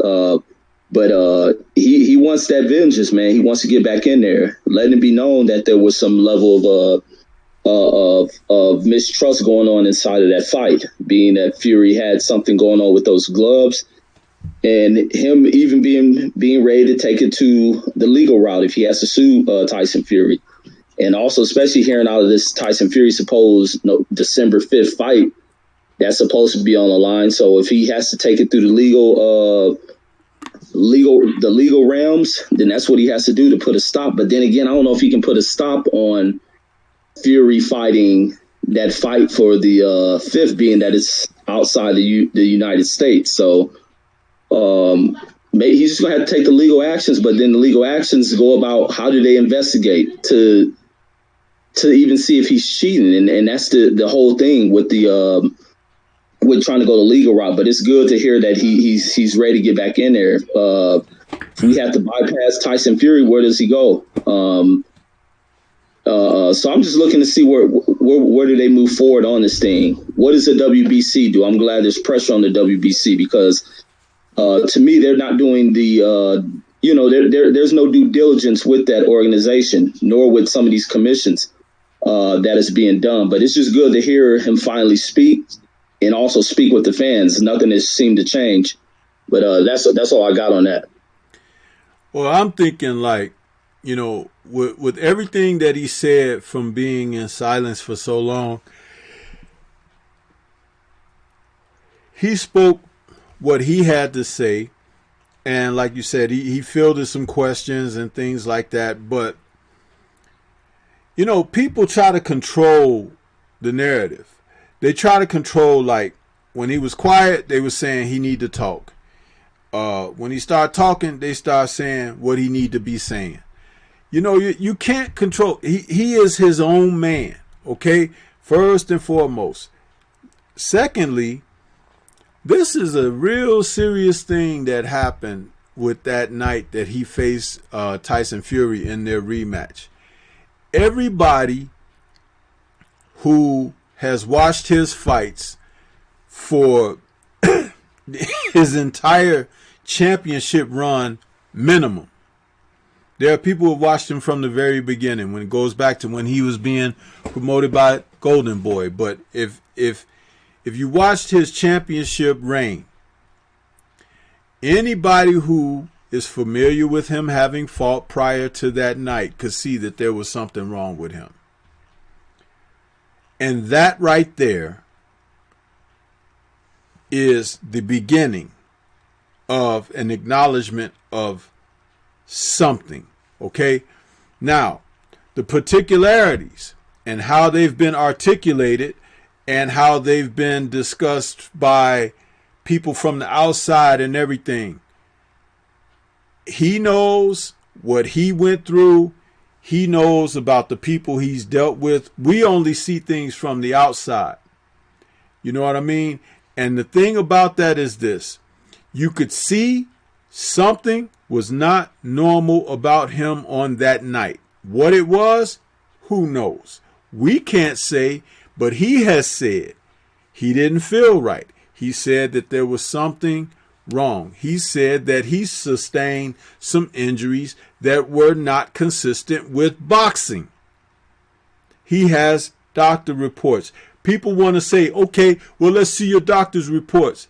[SPEAKER 2] But he wants that vengeance, man. He wants to get back in there, letting it be known that there was some level of mistrust going on inside of that fight, being that Fury had something going on with those gloves, and him even being ready to take it to the legal route if he has to sue Tyson Fury. And also, especially hearing out of this Tyson Fury supposed December 5th fight, that's supposed to be on the line. So if he has to take it through the legal realms, then that's what he has to do to put a stop. But then again, I don't know if he can put a stop on Fury fighting that fight for the 5th, being that it's outside the United States. So maybe he's just gonna have to take the legal actions. But then the legal actions go about how do they investigate to even see if he's cheating, and that's the whole thing with the with trying to go the legal route. But it's good to hear that he's ready to get back in there. If we have to bypass Tyson Fury, where does he go? So I'm just looking to see where do they move forward on this thing. What does the WBC do? I'm glad there's pressure on the WBC because to me they're not doing the there's no due diligence with that organization, nor with some of these commissions that is being done. But it's just good to hear him finally speak and also speak with the fans. Nothing has seemed to change. But that's all I got on that.
[SPEAKER 1] Well, I'm thinking with everything that he said from being in silence for so long, he spoke what he had to say. And like you said, he fielded some questions and things like that. But, people try to control the narrative. They try to control, like, when he was quiet, they were saying he need to talk. When he started talking, they start saying what he need to be saying. You can't control. He is his own man, okay? First and foremost. Secondly, this is a real serious thing that happened with that night that he faced Tyson Fury in their rematch. Everybody who has watched his fights for his entire championship run minimum. There are people who watched him from the very beginning, when it goes back to when he was being promoted by Golden Boy. But if you watched his championship reign, anybody who is familiar with him having fought prior to that night could see that there was something wrong with him. And that right there is the beginning of an acknowledgement of something. Okay? Now, the particularities and how they've been articulated and how they've been discussed by people from the outside and everything. He knows what he went through. He knows about the people he's dealt with. We only see things from the outside. You know what I mean? And the thing about that is this. You could see something was not normal about him on that night. What it was, who knows? We can't say, but he has said he didn't feel right. He said that there was something wrong. He said that he sustained some injuries that were not consistent with boxing. He has doctor reports. People want to say, okay, well, let's see your doctor's reports.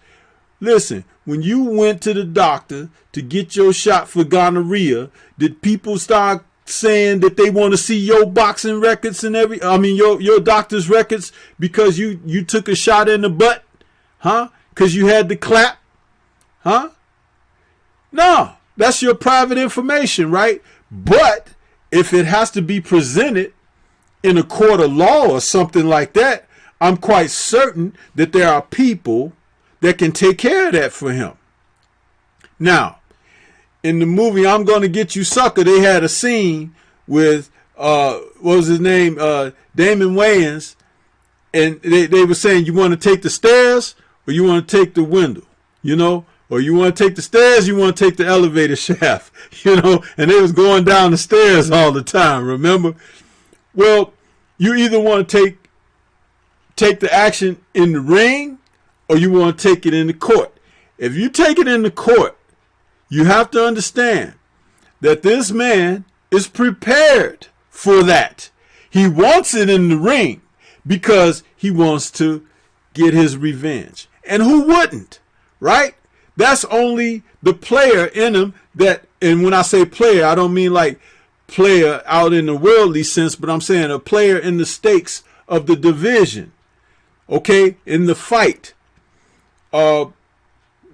[SPEAKER 1] Listen, when you went to the doctor to get your shot for gonorrhea, did people start saying that they want to see your boxing records and your doctor's records because you took a shot in the butt, huh? Because you had to clap, huh? No, that's your private information, right? But if it has to be presented in a court of law or something like that, I'm quite certain that there are people that can take care of that for him. Now, in the movie I'm Gonna Get You Sucker, they had a scene with what was his name? Damon Wayans, and they were saying, you want to take the stairs or you want to take the window, you know? Or you want to take the stairs, you want to take the elevator shaft, you know? And they was going down the stairs all the time, remember? Well, you either want to take the action in the ring or you want to take it in the court. If you take it in the court, you have to understand that this man is prepared for that. He wants it in the ring because he wants to get his revenge. And who wouldn't, right? That's only the player in him that, and when I say player, I don't mean like player out in the worldly sense, but I'm saying a player in the stakes of the division, okay, in the fight.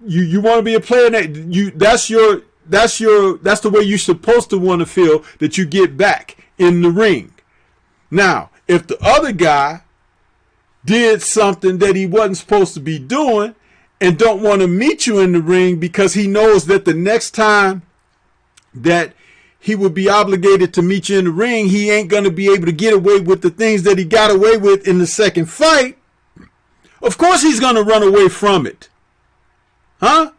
[SPEAKER 1] You want to be a player that's the way you're supposed to want to feel that you get back in the ring. Now, if the other guy did something that he wasn't supposed to be doing and don't want to meet you in the ring because he knows that the next time that he would be obligated to meet you in the ring, he ain't going to be able to get away with the things that he got away with in the second fight, of course he's going to run away from it. Huh?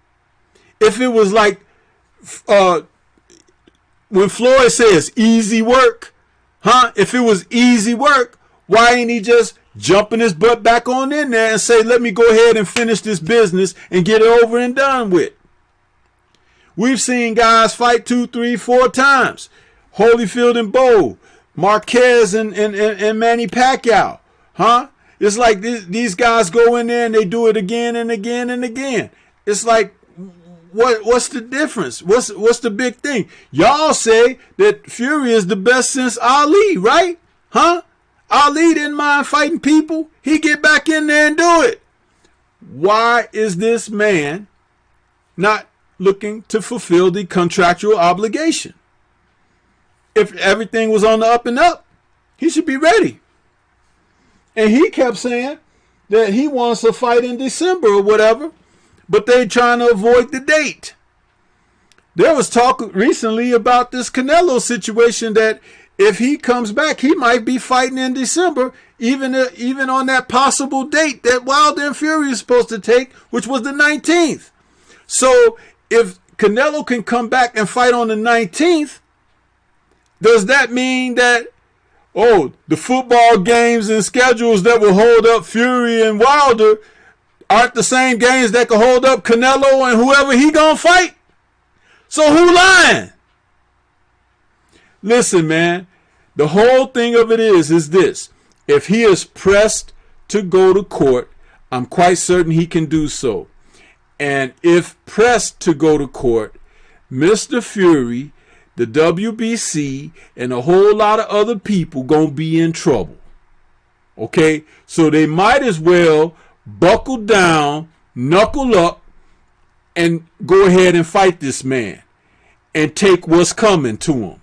[SPEAKER 1] If it was like when Floyd says easy work, huh? If it was easy work, why ain't he just jumping his butt back on in there and say, let me go ahead and finish this business and get it over and done with? We've seen guys fight 2, 3, 4 times. Holyfield and Bo, Marquez and Manny Pacquiao, huh? It's like these guys go in there and they do it again and again and again. It's like, what's the difference? What's the big thing? Y'all say that Fury is the best since Ali, right? Huh? Ali didn't mind fighting people. He get back in there and do it. Why is this man not looking to fulfill the contractual obligation? If everything was on the up and up, he should be ready. And he kept saying that he wants to fight in December or whatever, but they trying to avoid the date. There was talk recently about this Canelo situation that if he comes back, he might be fighting in December, even on that possible date that Wilder and Fury is supposed to take, which was the 19th. So if Canelo can come back and fight on the 19th, does that mean that, the football games and schedules that will hold up Fury and Wilder aren't the same games that can hold up Canelo and whoever he gonna fight? So who lying? Listen, man, the whole thing of it is this. If he is pressed to go to court, I'm quite certain he can do so. And if pressed to go to court, Mr. Fury, the WBC, and a whole lot of other people gonna be in trouble. Okay? So they might as well buckle down, knuckle up, and go ahead and fight this man and take what's coming to him.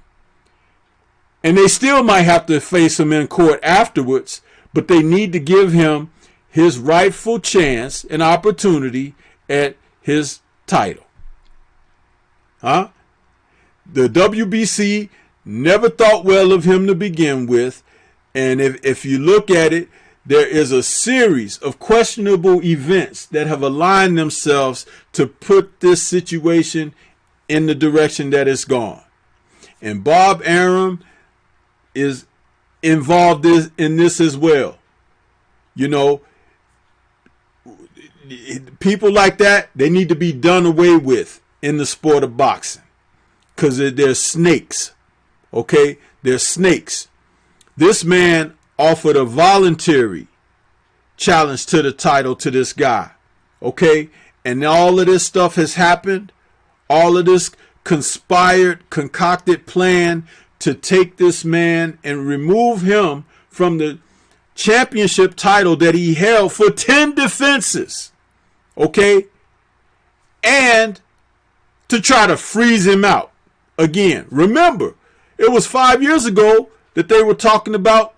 [SPEAKER 1] And they still might have to face him in court afterwards, but they need to give him his rightful chance and opportunity at his title. Huh? The WBC never thought well of him to begin with, and if you look at it, there is a series of questionable events that have aligned themselves to put this situation in the direction that it's gone. And Bob Arum is involved in this as well. You know, people like that, they need to be done away with in the sport of boxing. Because they're snakes. Okay? They're snakes. This man offered a voluntary challenge to the title to this guy. Okay? And all of this stuff has happened. All of this conspired, concocted plan to take this man and remove him from the championship title that he held for 10 defenses. Okay? And to try to freeze him out. Again, remember, it was 5 years ago that they were talking about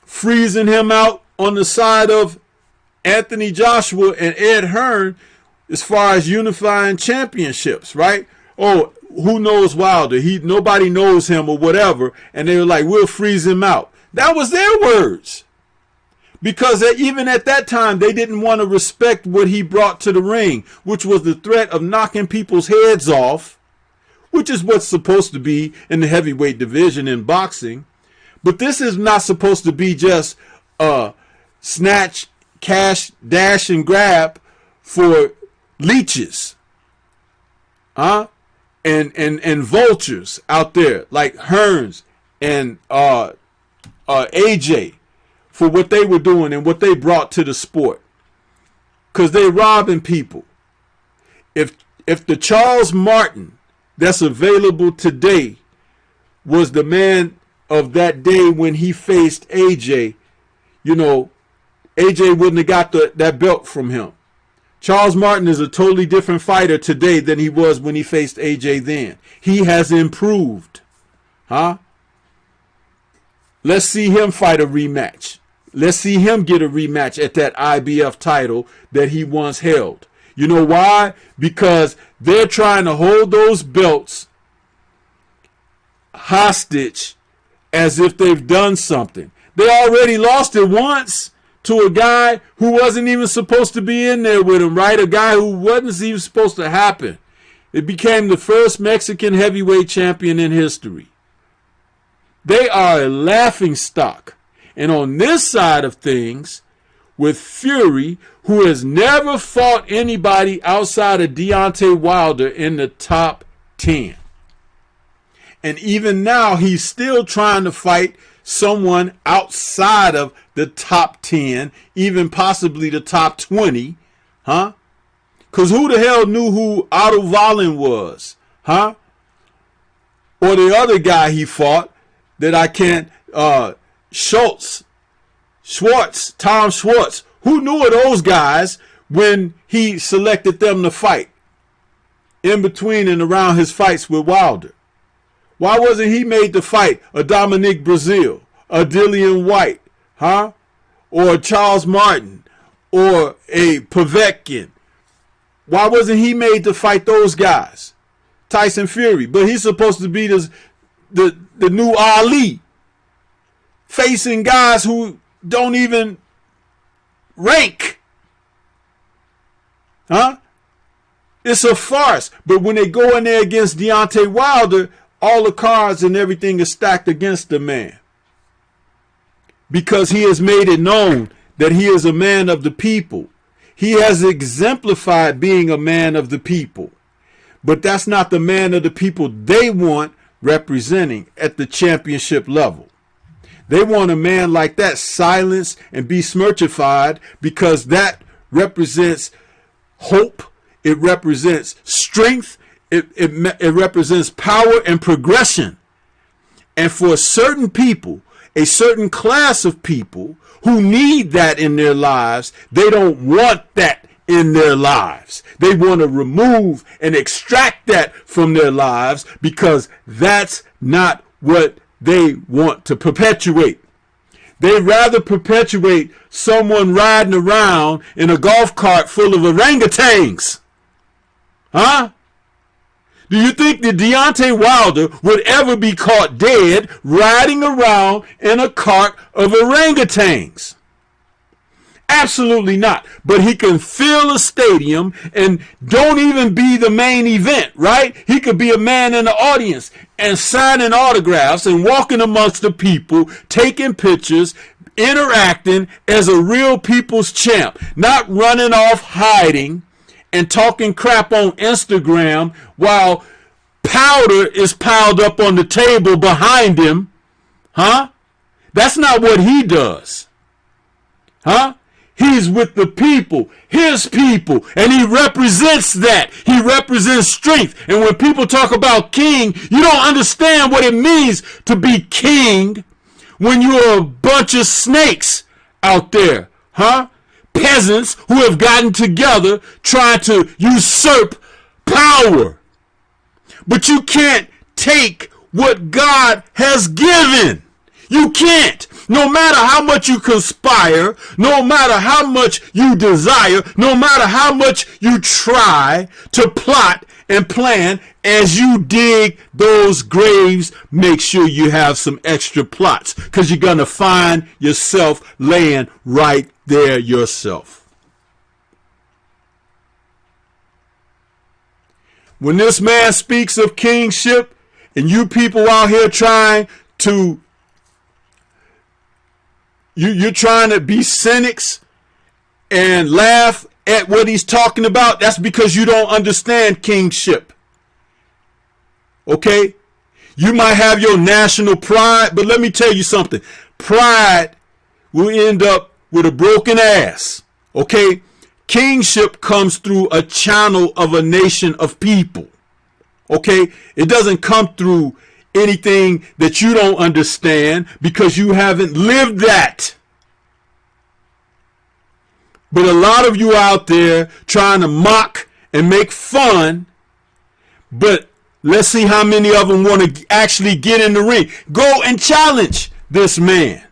[SPEAKER 1] freezing him out on the side of Anthony Joshua and Ed Hearn as far as unifying championships, right? Oh, who knows Wilder? Nobody knows him or whatever. And they were like, we'll freeze him out. That was their words. Because even at that time, they didn't want to respect what he brought to the ring, which was the threat of knocking people's heads off, which is what's supposed to be in the heavyweight division in boxing. But this is not supposed to be just snatch, cash, dash, and grab for leeches. And vultures out there like Hearns and AJ for what they were doing and what they brought to the sport. Because they robbing people. If the Charles Martin that's available today was the man of that day when he faced AJ, AJ wouldn't have got that belt from him. Charles Martin is a totally different fighter today than he was when he faced AJ then. He has improved. Let's see him fight a rematch. Let's see him get a rematch at that IBF title that he once held. You know why? Because they're trying to hold those belts hostage as if they've done something. They already lost it once to a guy who wasn't even supposed to be in there with him, right? A guy who wasn't even supposed to happen. It became the first Mexican heavyweight champion in history. They are a laughing stock. And on this side of things, with Fury, who has never fought anybody outside of Deontay Wilder in the top 10. And even now, he's still trying to fight someone outside of the top 10, even possibly the top 20, Because who the hell knew who Otto Wallin was, Or the other guy he fought that I can't, Tom Schwartz. Who knew of those guys when he selected them to fight in between and around his fights with Wilder? Why wasn't he made to fight a Dominic Brazil, a Dillian White, or a Charles Martin, or a Povetkin? Why wasn't he made to fight those guys? Tyson Fury, but he's supposed to be the new Ali, facing guys who don't even rank. It's a farce. But when they go in there against Deontay Wilder, all the cards and everything is stacked against the man. Because he has made it known that he is a man of the people. He has exemplified being a man of the people. But that's not the man of the people they want representing at the championship level. They want a man like that silenced and besmirchified because that represents hope. It represents strength. It represents power and progression. And for certain people, a certain class of people who need that in their lives, they don't want that in their lives. They want to remove and extract that from their lives because that's not what they want to perpetuate. They'd rather perpetuate someone riding around in a golf cart full of orangutans. Do you think that Deontay Wilder would ever be caught dead riding around in a cart of orangutans? Absolutely not. But he can fill a stadium and don't even be the main event, right? He could be a man in the audience and signing autographs and walking amongst the people, taking pictures, interacting as a real people's champ, not running off hiding and talking crap on Instagram while powder is piled up on the table behind him. That's not what he does. He's with the people, his people, and he represents that. He represents strength. And when people talk about king, you don't understand what it means to be king when you're a bunch of snakes out there, huh? Peasants who have gotten together trying to usurp power. But you can't take what God has given. You can't. No matter how much you conspire, no matter how much you desire, no matter how much you try to plot and plan, as you dig those graves, make sure you have some extra plots, because you're going to find yourself laying right there yourself. When this man speaks of kingship, and you people out here trying to You're trying to be cynics and laugh at what he's talking about. That's because you don't understand kingship. Okay? You might have your national pride, but let me tell you something. Pride will end up with a broken ass. Okay? Kingship comes through a channel of a nation of people. Okay? It doesn't come through anything that you don't understand because you haven't lived that. But a lot of you out there trying to mock and make fun, but let's see how many of them want to actually get in the ring. Go and challenge this man.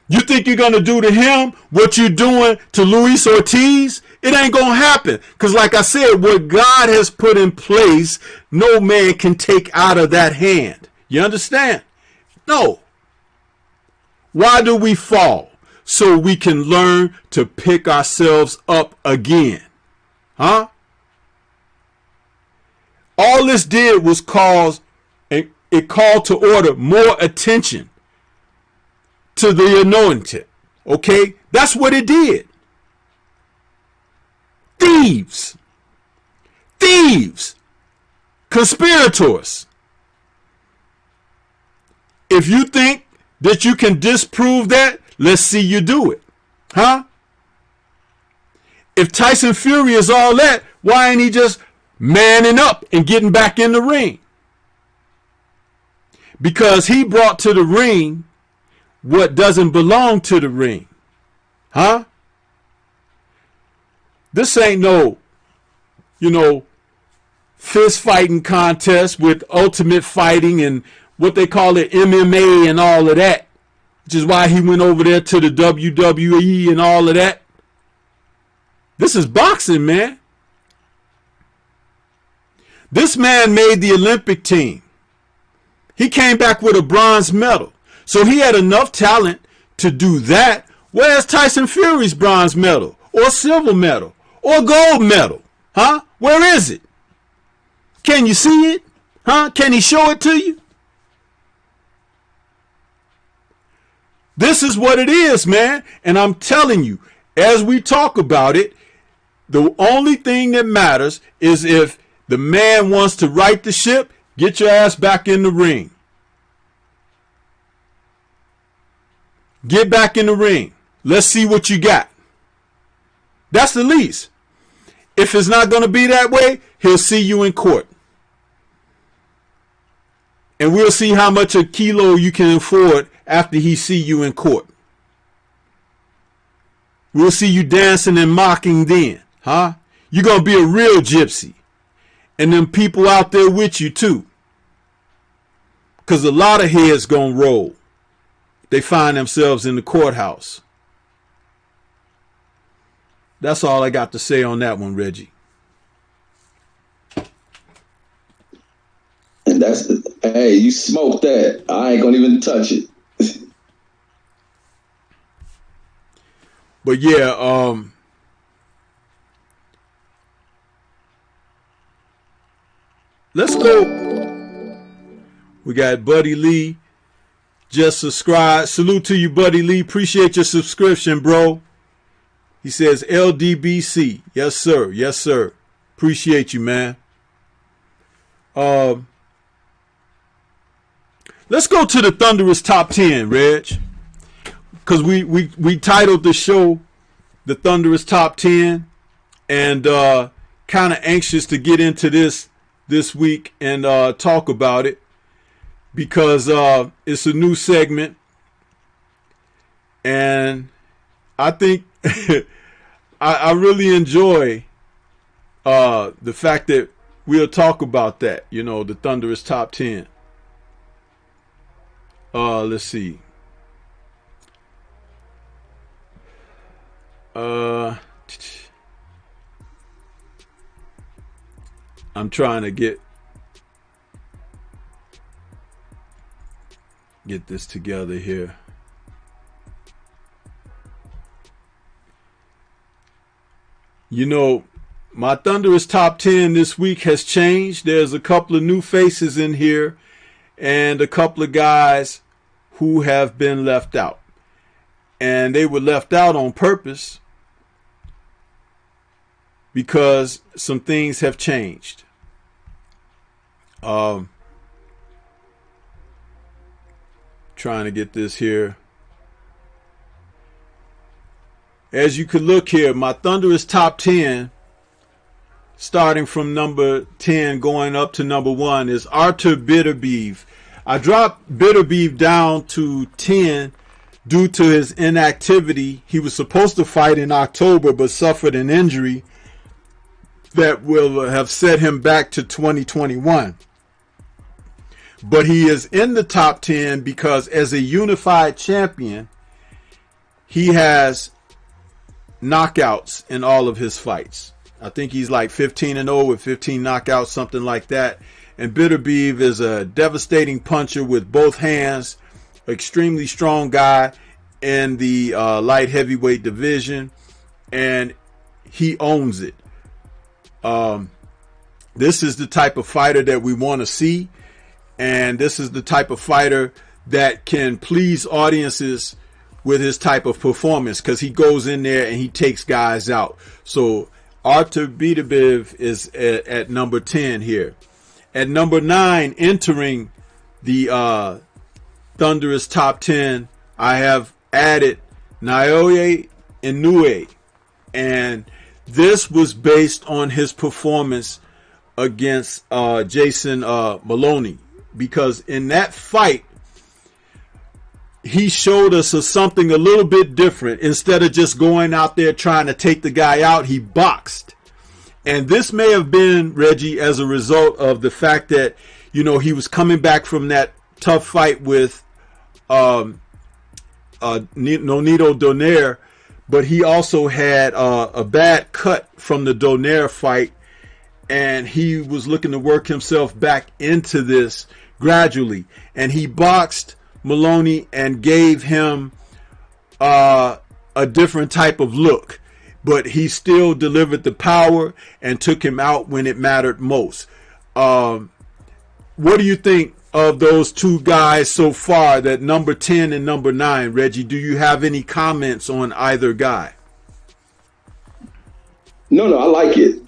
[SPEAKER 1] You think you're going to do to him what you're doing to Luis Ortiz? It ain't going to happen. Because like I said, what God has put in place, no man can take out of that hand. You understand? No. Why do we fall? So we can learn to pick ourselves up again. Huh? All this did was cause, it called to order more attention to the anointed. Okay? That's what it did. Thieves. Thieves. Conspirators. If you think that you can disprove that, let's see you do it. Huh? If Tyson Fury is all that, why ain't he just manning up and getting back in the ring? Because he brought to the ring what doesn't belong to the ring. Huh? This ain't no, fist fighting contest with ultimate fighting and what they call it MMA and all of that. Which is why he went over there to the WWE and all of that. This is boxing, man. This man made the Olympic team. He came back with a bronze medal. So he had enough talent to do that. Where's Tyson Fury's bronze medal or silver medal or gold medal? Huh? Where is it? Can you see it? Huh? Can he show it to you? This is what it is, man. And I'm telling you, as we talk about it, the only thing that matters is if the man wants to right the ship, get your ass back in the ring. Get back in the ring. Let's see what you got. That's the least. If it's not going to be that way, he'll see you in court. And we'll see how much a kilo you can afford after he see you in court. We'll see you dancing and mocking then. Huh? You're going to be a real gypsy. And them people out there with you too. Because a lot of heads going to roll. They find themselves in the courthouse. That's all I got to say on that one, Reggie.
[SPEAKER 2] And hey, you smoked that. I ain't gonna even touch it.
[SPEAKER 1] But yeah, let's go. We got Buddy Lee. Just subscribe. Salute to you, Buddy Lee. Appreciate your subscription, bro. He says LDBC. Yes, sir. Yes, sir. Appreciate you, man. Let's go to the Thunderous Top 10, Reg. Because we titled the show the Thunderous top 10, and kind of anxious to get into this week and talk about it, because it's a new segment, and I think I really enjoy the fact that we'll talk about that, the Thunderous top 10. Let's see. I'm trying to get this together here. My Thunderous top 10 this week has changed. There's a couple of new faces in here and a couple of guys who have been left out. And they were left out on purpose because some things have changed. Trying to get this here. As you could look here, my Thunderous top 10, starting from number 10 going up to number 1, is Arthur Bitterbeef. I dropped Bitterbeef down to 10 due to his inactivity. He was supposed to fight in October but suffered an injury that will have set him back to 2021. But he is in the top 10 because as a unified champion, he has knockouts in all of his fights. I think he's like 15-0 with 15 knockouts, something like that. And Bitterbeef is a devastating puncher with both hands, extremely strong guy in the light heavyweight division, and he owns it. This is the type of fighter that we want to see, and this is the type of fighter that can please audiences with his type of performance, because he goes in there and he takes guys out. So Arthur Bitterbeef is at number 10 here. At number 9, entering the Thunderous top 10, I have added Naoya Inoue, and this was based on his performance against Jason Maloney, because in that fight, he showed us something a little bit different. Instead of just going out there trying to take the guy out, he boxed. And this may have been, Reggie, as a result of the fact that, he was coming back from that tough fight with Nonito Donaire, but he also had a bad cut from the Donaire fight, and he was looking to work himself back into this gradually. And he boxed Maloney and gave him a different type of look, but he still delivered the power and took him out when it mattered most. What do you think of those two guys so far, that number 10 and number 9? Reggie, do you have any comments on either guy?
[SPEAKER 2] No, I like it.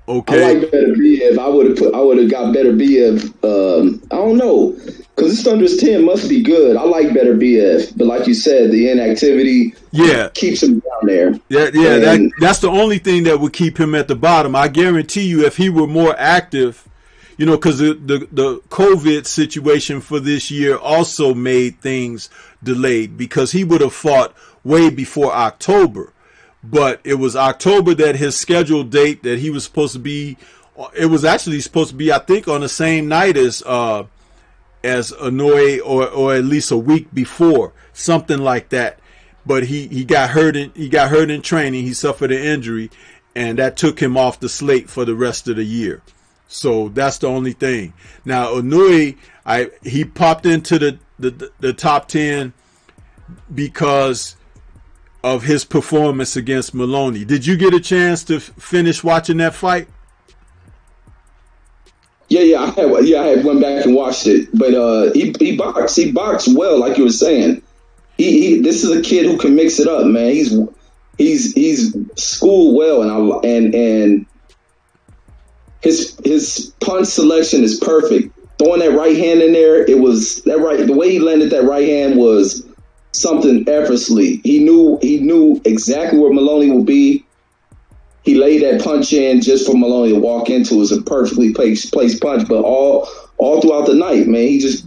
[SPEAKER 1] Okay.
[SPEAKER 2] I like Bitterbeef. I would have got Bitterbeef. I don't know, because this Thunderous 10 must be good. I like Bitterbeef, but like you said, the inactivity keeps him down there.
[SPEAKER 1] Yeah. That's the only thing that would keep him at the bottom. I guarantee you, if he were more active, because the COVID situation for this year also made things delayed, because he would have fought way before October. But it was October that his scheduled date that he was supposed to be. It was actually supposed to be, I think, on the same night as Inoue, or at least a week before, something like that. But he got hurt in training. He suffered an injury, and that took him off the slate for the rest of the year. So that's the only thing. Now Inoue, he popped into the top 10 because of his performance against Maloney. Did you get a chance to finish watching that fight?
[SPEAKER 2] Yeah, I had went back and watched it, but he boxed well, like you were saying. This is a kid who can mix it up, man. He's schooled well, and his punch selection is perfect. Throwing that right hand in there, the way he landed that right hand was something effortlessly. He knew exactly where Maloney would be. He laid that punch in just for Maloney to walk into. It was a perfectly placed punch, but all throughout the night, man, he just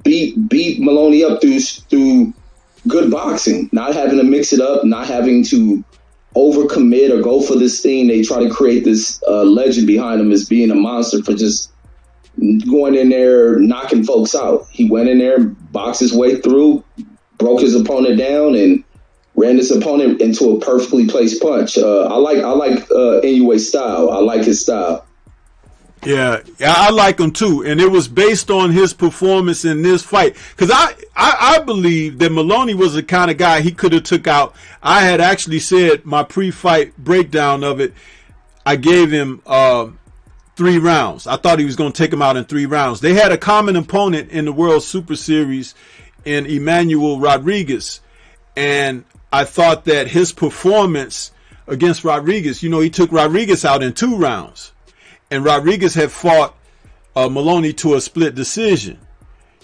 [SPEAKER 2] beat Maloney up through good boxing, not having to mix it up, not having to overcommit or go for this thing. They try to create this legend behind him as being a monster for just going in there, knocking folks out. He went in there, boxed his way through, broke his opponent down, and ran his opponent into a perfectly placed punch. I like Inouye's style. I like his style.
[SPEAKER 1] Yeah, I like him too, and it was based on his performance in this fight. Because I believe that Maloney was the kind of guy he could have took out. I had actually said my pre-fight breakdown of it. I gave him 3 rounds. I thought he was going to take him out in 3 rounds. They had a common opponent in the World Super Series in Emmanuel Rodriguez, and I thought that his performance against Rodriguez, he took Rodriguez out in 2 rounds. And Rodriguez had fought Maloney to a split decision.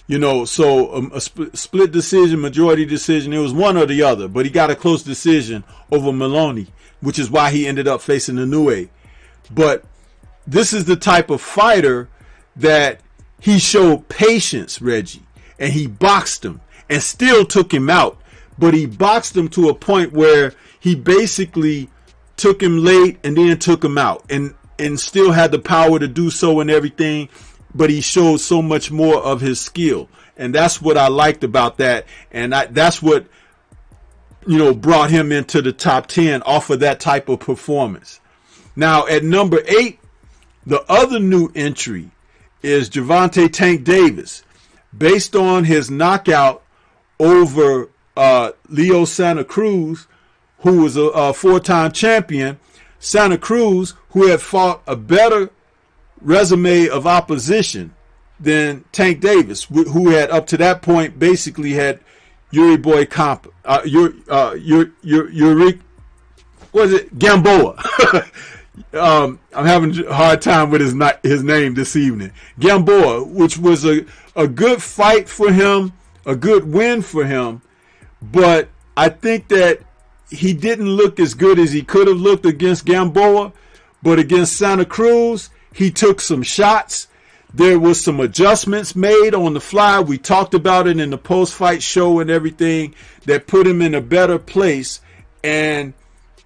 [SPEAKER 1] So a split decision, majority decision, it was one or the other. But he got a close decision over Maloney, which is why he ended up facing Inoue. But this is the type of fighter that he showed patience, Reggie. And he boxed him and still took him out. But he boxed him to a point where he basically took him late and then took him out. And still had the power to do so and everything, but he showed so much more of his skill. And that's what I liked about that. And that's what, brought him into the top 10 off of that type of performance. Now, at number 8, the other new entry is Gervonta Tank Davis. Based on his knockout over Leo Santa Cruz, who was a 4-time champion. Santa Cruz, who had fought a better resume of opposition than Tank Davis, who had up to that point basically had Yuri Gamboa. I'm having a hard time with his name this evening. Gamboa, which was a good fight for him, a good win for him, but I think that he didn't look as good as he could have looked against Gamboa, but against Santa Cruz, he took some shots. There was some adjustments made on the fly. We talked about it in the post-fight show and everything that put him in a better place. And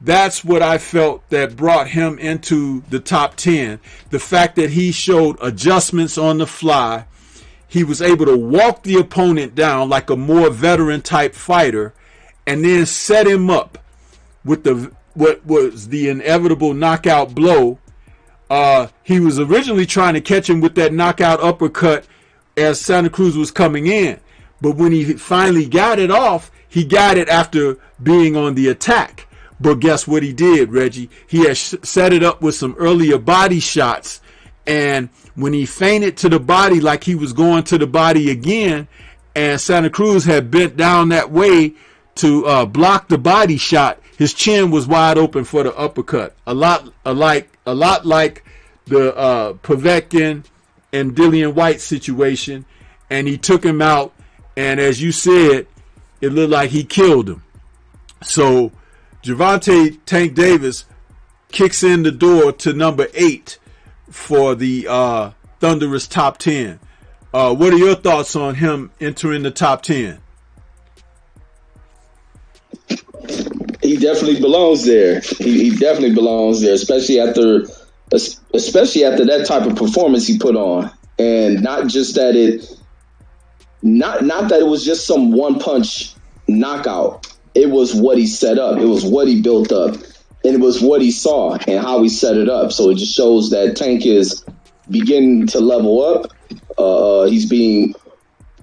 [SPEAKER 1] that's what I felt that brought him into the top 10. The fact that he showed adjustments on the fly. He was able to walk the opponent down like a more veteran type fighter, and then set him up with what was the inevitable knockout blow. He was originally trying to catch him with that knockout uppercut as Santa Cruz was coming in. But when he finally got it off, he got it after being on the attack. But guess what he did, Reggie? He had set it up with some earlier body shots. And when he feinted to the body like he was going to the body again, and Santa Cruz had bent down that way to block the body shot, his chin was wide open for the uppercut. A lot like the Povetkin and Dillian White situation, and he took him out. And as you said, it looked like he killed him. So Gervonta Tank Davis kicks in the door to number 8 for the Thunderous top 10. What are your thoughts on him entering the top 10?
[SPEAKER 2] He definitely belongs there. He definitely belongs there, especially after that type of performance he put on, and not just that not that it was just some one punch knockout. It was what he set up. It was what he built up, and it was what he saw and how he set it up. So it just shows that Tank is beginning to level up. He's being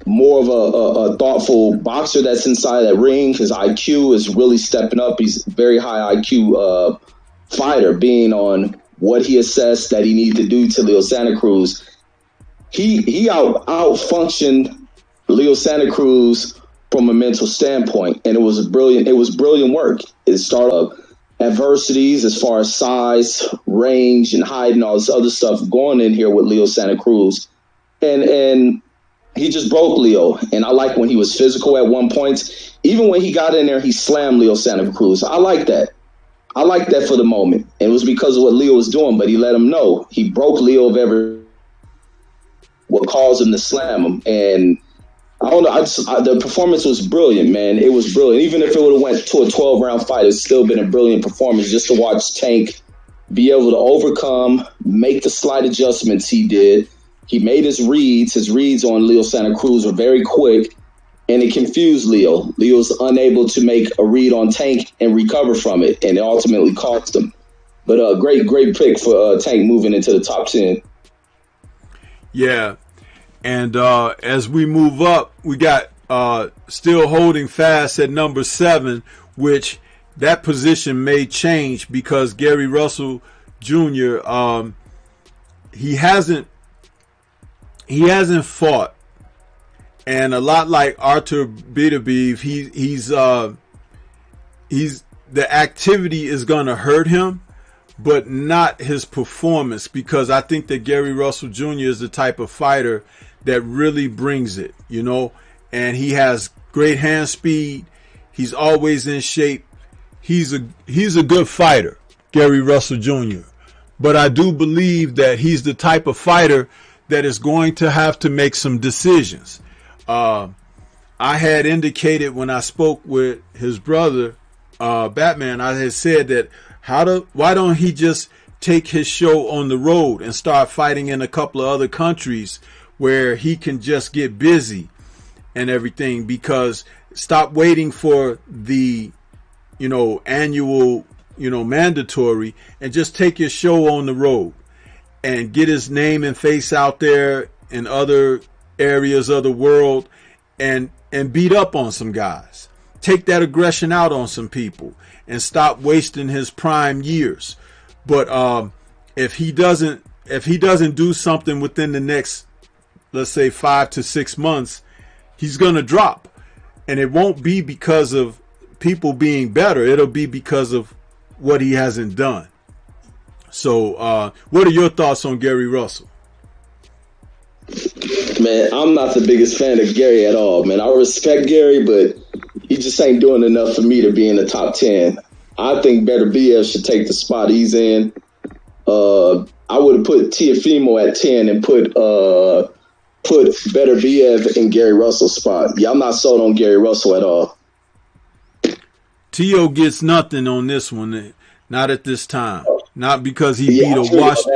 [SPEAKER 2] more of a thoughtful boxer that's inside that ring. His IQ is really stepping up. He's a very high IQ fighter, being on what he assessed that he needed to do to Leo Santa Cruz. He out functioned Leo Santa Cruz from a mental standpoint, and it was brilliant work. It started adversities as far as size, range, and height, and all this other stuff going in here with Leo Santa Cruz, and He just broke Leo, and I like when he was physical at one point. Even when he got in there, he slammed Leo Santa Cruz. I like that. I like that for the moment. It was because of what Leo was doing, but he let him know. He broke Leo of what caused him to slam him. And I don't know. The performance was brilliant, man. It was brilliant. Even if it would have went to a 12-round fight, it's still been a brilliant performance just to watch Tank be able to overcome, make the slight adjustments he did. He made his reads. His reads on Leo Santa Cruz were very quick, and it confused Leo. Leo was unable to make a read on Tank and recover from it, and it ultimately cost him. But great pick for Tank moving into the top 10.
[SPEAKER 1] Yeah, and as we move up, we got still holding fast at number 7, which that position may change because Gary Russell Jr. He hasn't fought, and a lot like Arthur Beterbiev, he's the activity is gonna hurt him, but not his performance, because I think that Gary Russell Jr. is the type of fighter that really brings it, you know, and he has great hand speed. He's always in shape. He's a good fighter, Gary Russell Jr. But I do believe that he's the type of fighter that is going to have to make some decisions. I had indicated when I spoke with his brother, Batman, I had said that why don't he just take his show on the road and start fighting in a couple of other countries where he can just get busy and everything, because stop waiting for the annual, mandatory, and just take your show on the road and get his name and face out there in other areas of the world and beat up on some guys. Take that aggression out on some people and stop wasting his prime years. But if he doesn't do something within the next, let's say, 5 to 6 months, he's going to drop. And it won't be because of people being better. It'll be because of what he hasn't done. So what are your thoughts on Gary Russell?
[SPEAKER 2] Man, I'm not the biggest fan of Gary at all, man. I respect Gary, but he just ain't doing enough for me to be in the top 10. I think Beterbiev should take the spot he's in. I would have put Teofimo at 10 and put Beterbiev in Gary Russell's spot. Yeah, I'm not sold on Gary Russell at all.
[SPEAKER 1] Tio gets nothing on this one, not at this time. Not because he beat a washed,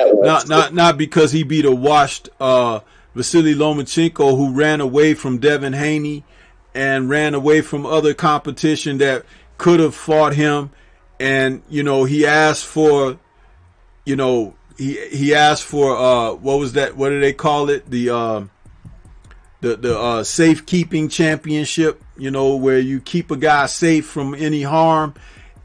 [SPEAKER 1] not because he beat a washed Vasily Lomachenko, who ran away from Devin Haney and ran away from other competition that could have fought him. And he asked for, he asked for what was that? What do they call it? The safekeeping championship. Where you keep a guy safe from any harm.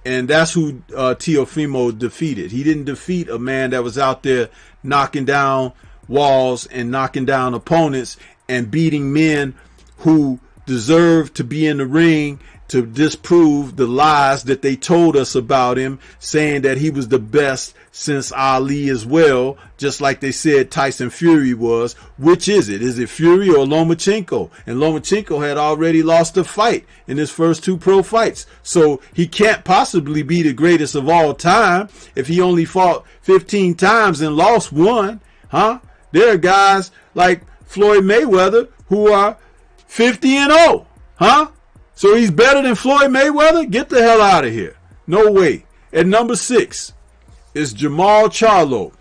[SPEAKER 1] And that's who Teofimo defeated. He didn't defeat a man that was out there knocking down walls and knocking down opponents and beating men who deserved to be in the ring to disprove the lies that they told us about him, saying that he was the best since Ali as well, just like they said Tyson Fury was. Which is it? Is it Fury or Lomachenko? And Lomachenko had already lost a fight in his first 2 pro fights. So he can't possibly be the greatest of all time if he only fought 15 times and lost 1. Huh? There are guys like Floyd Mayweather who are 50-0. Huh? So he's better than Floyd Mayweather? Get the hell out of here. No way. At number 6 is Jamal Charlo.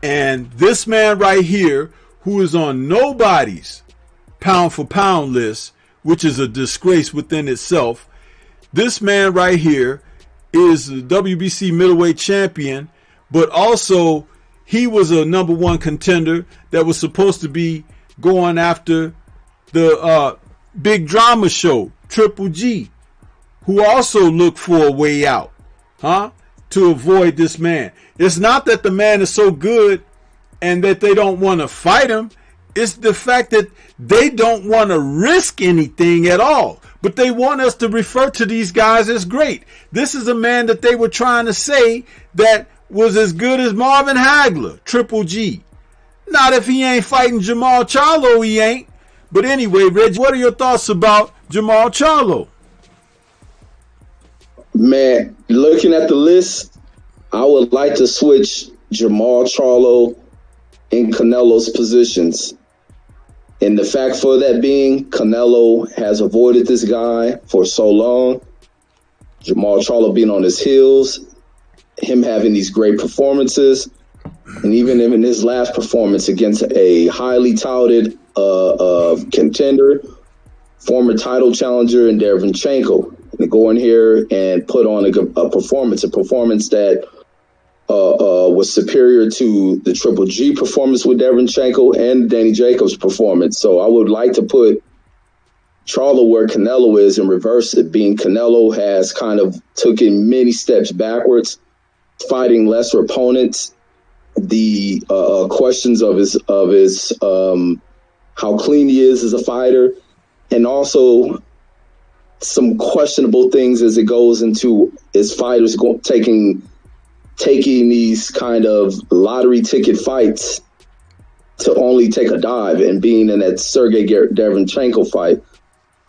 [SPEAKER 1] And this man right here, who is on nobody's pound for pound list, which is a disgrace within itself. This man right here is the WBC middleweight champion, but also he was a number 1 contender that was supposed to be going after the big drama show, Triple G, who also looked for a way out, to avoid this man. It's not that the man is so good and that they don't want to fight him. It's the fact that they don't want to risk anything at all. But they want us to refer to these guys as great. This is a man that they were trying to say that was as good as Marvin Hagler, Triple G. Not if he ain't fighting Jamal Charlo, he ain't. But anyway, Reggie, what are your thoughts about Jamal Charlo?
[SPEAKER 2] Man, looking at the list, I would like to switch Jamal Charlo and Canelo's positions. And the fact for that being, Canelo has avoided this guy for so long. Jamal Charlo being on his heels, him having these great performances, and even in his last performance against a highly touted contender, former title challenger in Derevyanchenko, to go in here and put on a performance that was superior to the Triple G performance with Derevyanchenko and Danny Jacobs' performance. So I would like to put Charlo where Canelo is and reverse it, being Canelo has kind of taken many steps backwards, fighting lesser opponents. The questions of his how clean he is as a fighter, and also some questionable things as it goes into his fighters taking these kind of lottery ticket fights to only take a dive and being in that Sergey Derevyanchenko fight.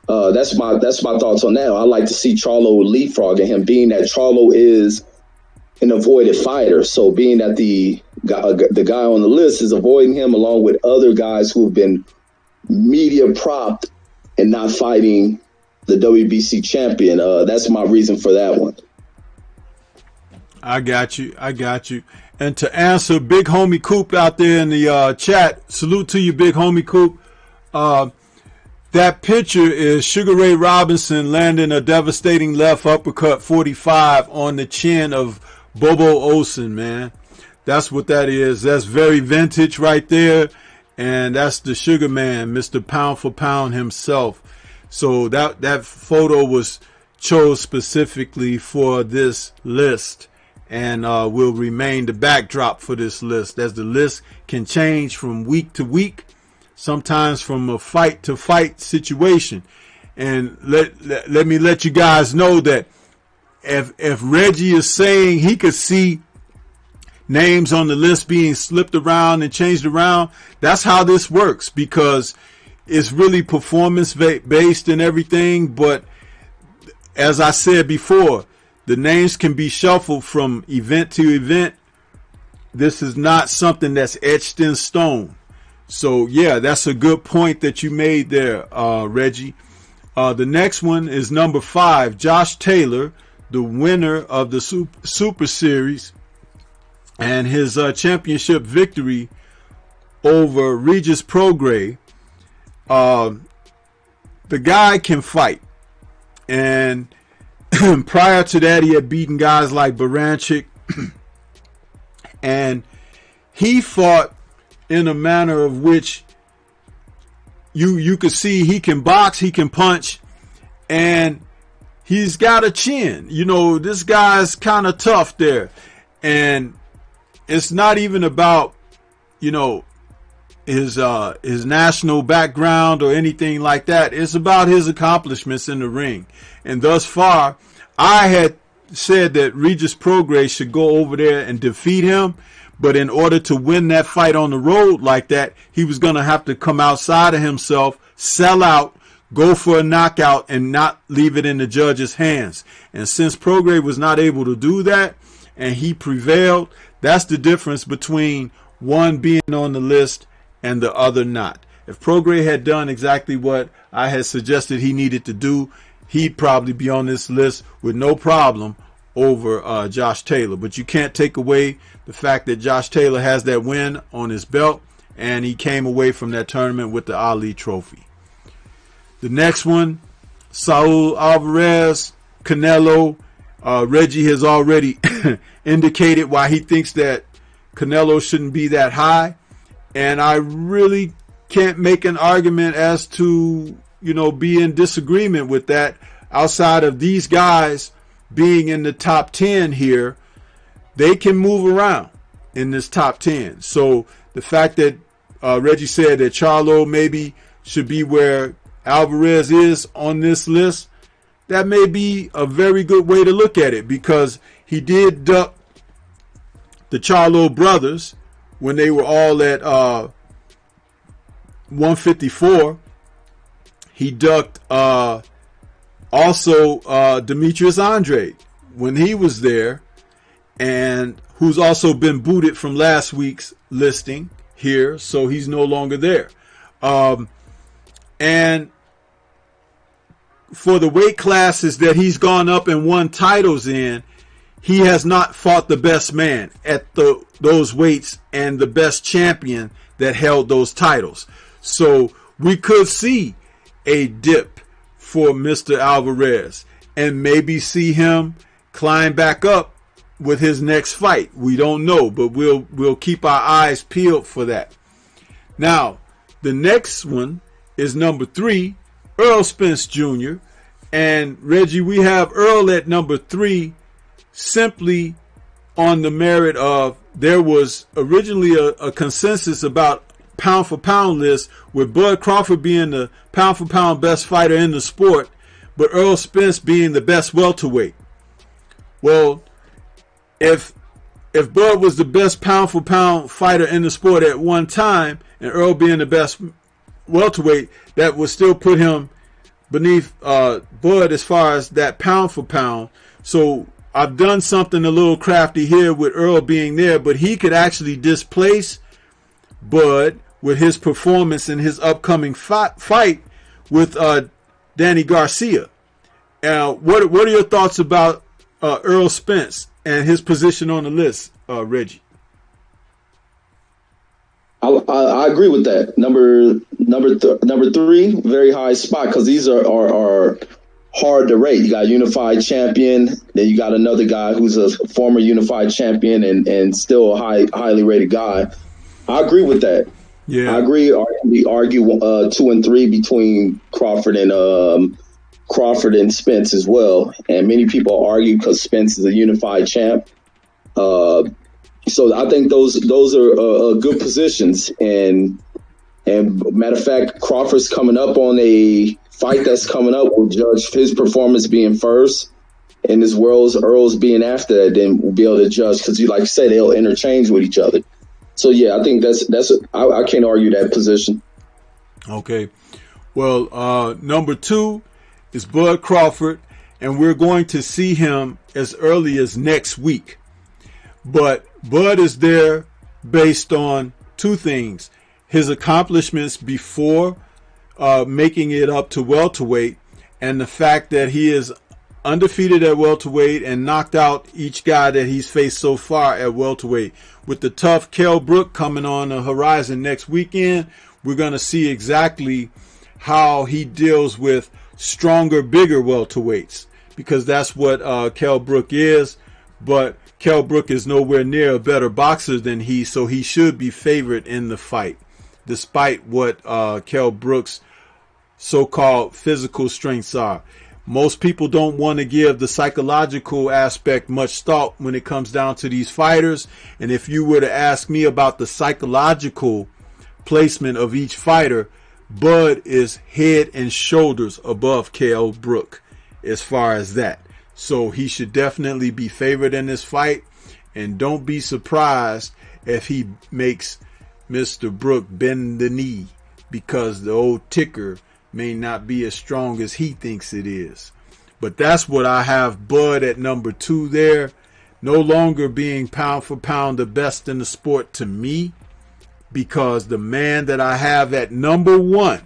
[SPEAKER 2] That's my thoughts on that. I like to see Charlo leapfrogging him, being that Charlo is an avoided fighter. So being that the guy on the list is avoiding him, along with other guys who have been media propped and not fighting the WBC champion. That's my reason for that one.
[SPEAKER 1] I got you. And to answer Big Homie Coop out there in the chat, salute to you, Big Homie Coop. That picture is Sugar Ray Robinson landing a devastating left uppercut 45 on the chin of Bobo Olsen, man. That's what that is. That's very vintage right there. And that's the Sugar Man, Mr. Pound for Pound himself. So that photo was chose specifically for this list and will remain the backdrop for this list, as the list can change from week to week, sometimes from a fight to fight situation. And let me let you guys know that if Reggie is saying he could see names on the list being slipped around and changed around, that's how this works, because it's really performance based and everything. But as I said before, the names can be shuffled from event to event. This is not something that's etched in stone. So yeah, that's a good point that you made there, Reggie. The next one is number 5, Josh Taylor, the winner of the Super Series and his championship victory over Regis Prograis. The guy can fight, and prior to that, he had beaten guys like Baranchik, and he fought in a manner of which you could see he can box, he can punch, and he's got a chin. You know, this guy's kind of tough there, and it's not even about, you know, his national background or anything like that. It's about his accomplishments in the ring. And thus far, I had said that Regis Prograis should go over there and defeat him. But in order to win that fight on the road like that, he was going to have to come outside of himself, sell out, go for a knockout, and not leave it in the judge's hands. And since Prograis was not able to do that, and he prevailed, that's the difference between one being on the list and the other not. If Prograis had done exactly what I had suggested he needed to do, he'd probably be on this list with no problem over Josh Taylor. But you can't take away the fact that Josh Taylor has that win on his belt, and he came away from that tournament with the Ali Trophy. The next one, Saul Alvarez, Canelo. Reggie has already indicated why he thinks that Canelo shouldn't be that high. And I really can't make an argument as to, you know, be in disagreement with that, outside of these guys being in the top 10 here. They can move around in this top 10. So the fact that Reggie said that Charlo maybe should be where Alvarez is on this list, that may be a very good way to look at it, because he did duck the Charlo brothers when they were all at 154. He ducked also Demetrius Andrade when he was there, and who's also been booted from last week's listing here, so he's no longer there. And for the weight classes that he's gone up and won titles in, he has not fought the best man at those weights and the best champion that held those titles. So we could see a dip for Mr. Alvarez and maybe see him climb back up with his next fight. We don't know, but we'll keep our eyes peeled for that. Now, the next one is number 3, Earl Spence Jr. And Reggie, we have Earl at number 3 simply on the merit of there was originally a consensus about pound for pound list with Bud Crawford being the pound for pound best fighter in the sport, but Earl Spence being the best welterweight. Well, if Bud was the best pound for pound fighter in the sport at one time, and Earl being the best welterweight, that would still put him beneath Bud as far as that pound for pound. So I've done something a little crafty here with Earl being there, but he could actually displace Bud with his performance in his upcoming fight with Danny Garcia. What are your thoughts about Earl Spence and his position on the list, Reggie?
[SPEAKER 2] I agree with that. Number 3, very high spot, because these are hard to rate. You got a unified champion, then you got another guy who's a former unified champion and still a highly rated guy. I agree with that.
[SPEAKER 1] Yeah,
[SPEAKER 2] I agree. We argue 2 and 3 between Crawford and Spence as well, and many people argue because Spence is a unified champ. So I think those are good positions. And matter of fact, Crawford's coming up on a fight that's coming up. We'll judge his performance being first, and as well as Earl's being after that. Then we'll be able to judge, because like you said, they'll interchange with each other. So yeah, I think I can't argue that position.
[SPEAKER 1] Okay. Well, number 2 is Bud Crawford, and we're going to see him as early as next week. But Bud is there based on 2 things: his accomplishments before making it up to welterweight, and the fact that he is undefeated at welterweight and knocked out each guy that he's faced so far at welterweight. With the tough Kell Brook coming on the horizon next weekend, we're going to see exactly how he deals with stronger, bigger welterweights, because that's what Kell Brook is. But Kell Brook is nowhere near a better boxer than he, so he should be favored in the fight, despite what Kell Brook's so-called physical strengths are. Most people don't want to give the psychological aspect much thought when it comes down to these fighters. And if you were to ask me about the psychological placement of each fighter, Bud is head and shoulders above Kell Brook as far as that. So he should definitely be favored in this fight. And don't be surprised if he makes Mr. Brook bend the knee, because the old ticker may not be as strong as he thinks it is. But that's what I have Bud at number 2 there. No longer being pound for pound the best in the sport to me, because the man that I have at number 1,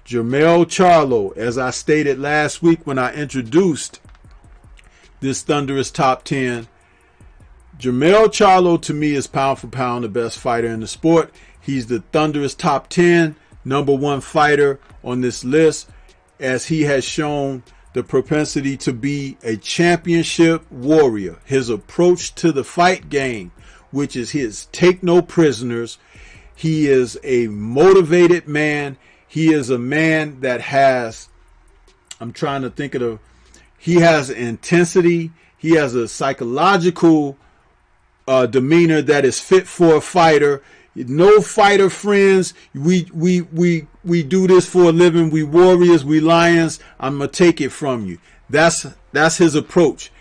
[SPEAKER 1] Jermell Charlo, as I stated last week when I introduced this Thunderous Top 10, Jermell Charlo to me is pound for pound the best fighter in the sport. He's the Thunderous Top 10 number 1 fighter on this list, as he has shown the propensity to be a championship warrior. His approach to the fight game, which is his take no prisoners. He is a motivated man. He is a man that has, he has intensity. He has a psychological demeanor that is fit for a fighter. No fighter friends. We do this for a living. We warriors. We lions. I'm gonna take it from you. That's his approach.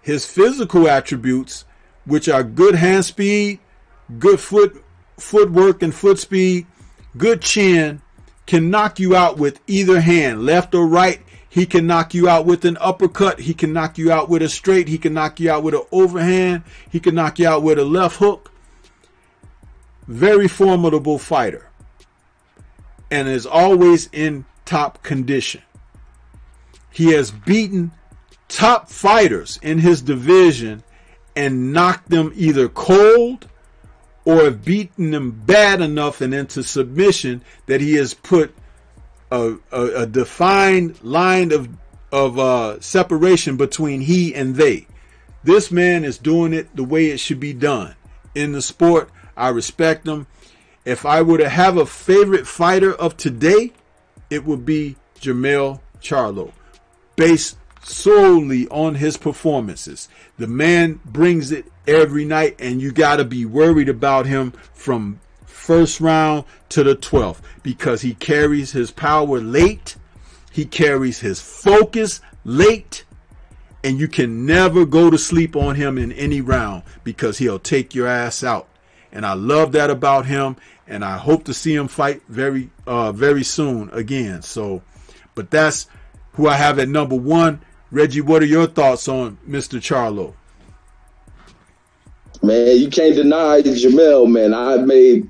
[SPEAKER 1] His physical attributes, which are good hand speed, good footwork and foot speed, good chin, can knock you out with either hand, left or right. He can knock you out with an uppercut. He can knock you out with a straight. He can knock you out with an overhand. He can knock you out with a left hook. Very formidable fighter. And is always in top condition. He has beaten top fighters in his division and knocked them either cold or have beaten them bad enough and into submission that he has put a defined line of separation between he and they. This man is doing it the way it should be done in the sport. I respect him. If I were to have a favorite fighter of today, it would be Jermell Charlo, based solely on his performances. The man brings it every night, and you got to be worried about him from first round to the 12th, because he carries his power late, he carries his focus late, and you can never go to sleep on him in any round because he'll take your ass out. And I love that about him, and I hope to see him fight very soon again. So, but that's who I have at number 1. Reggie, what are your thoughts on Mr. Charlo?
[SPEAKER 2] Man, you can't deny Jermell, man. I've made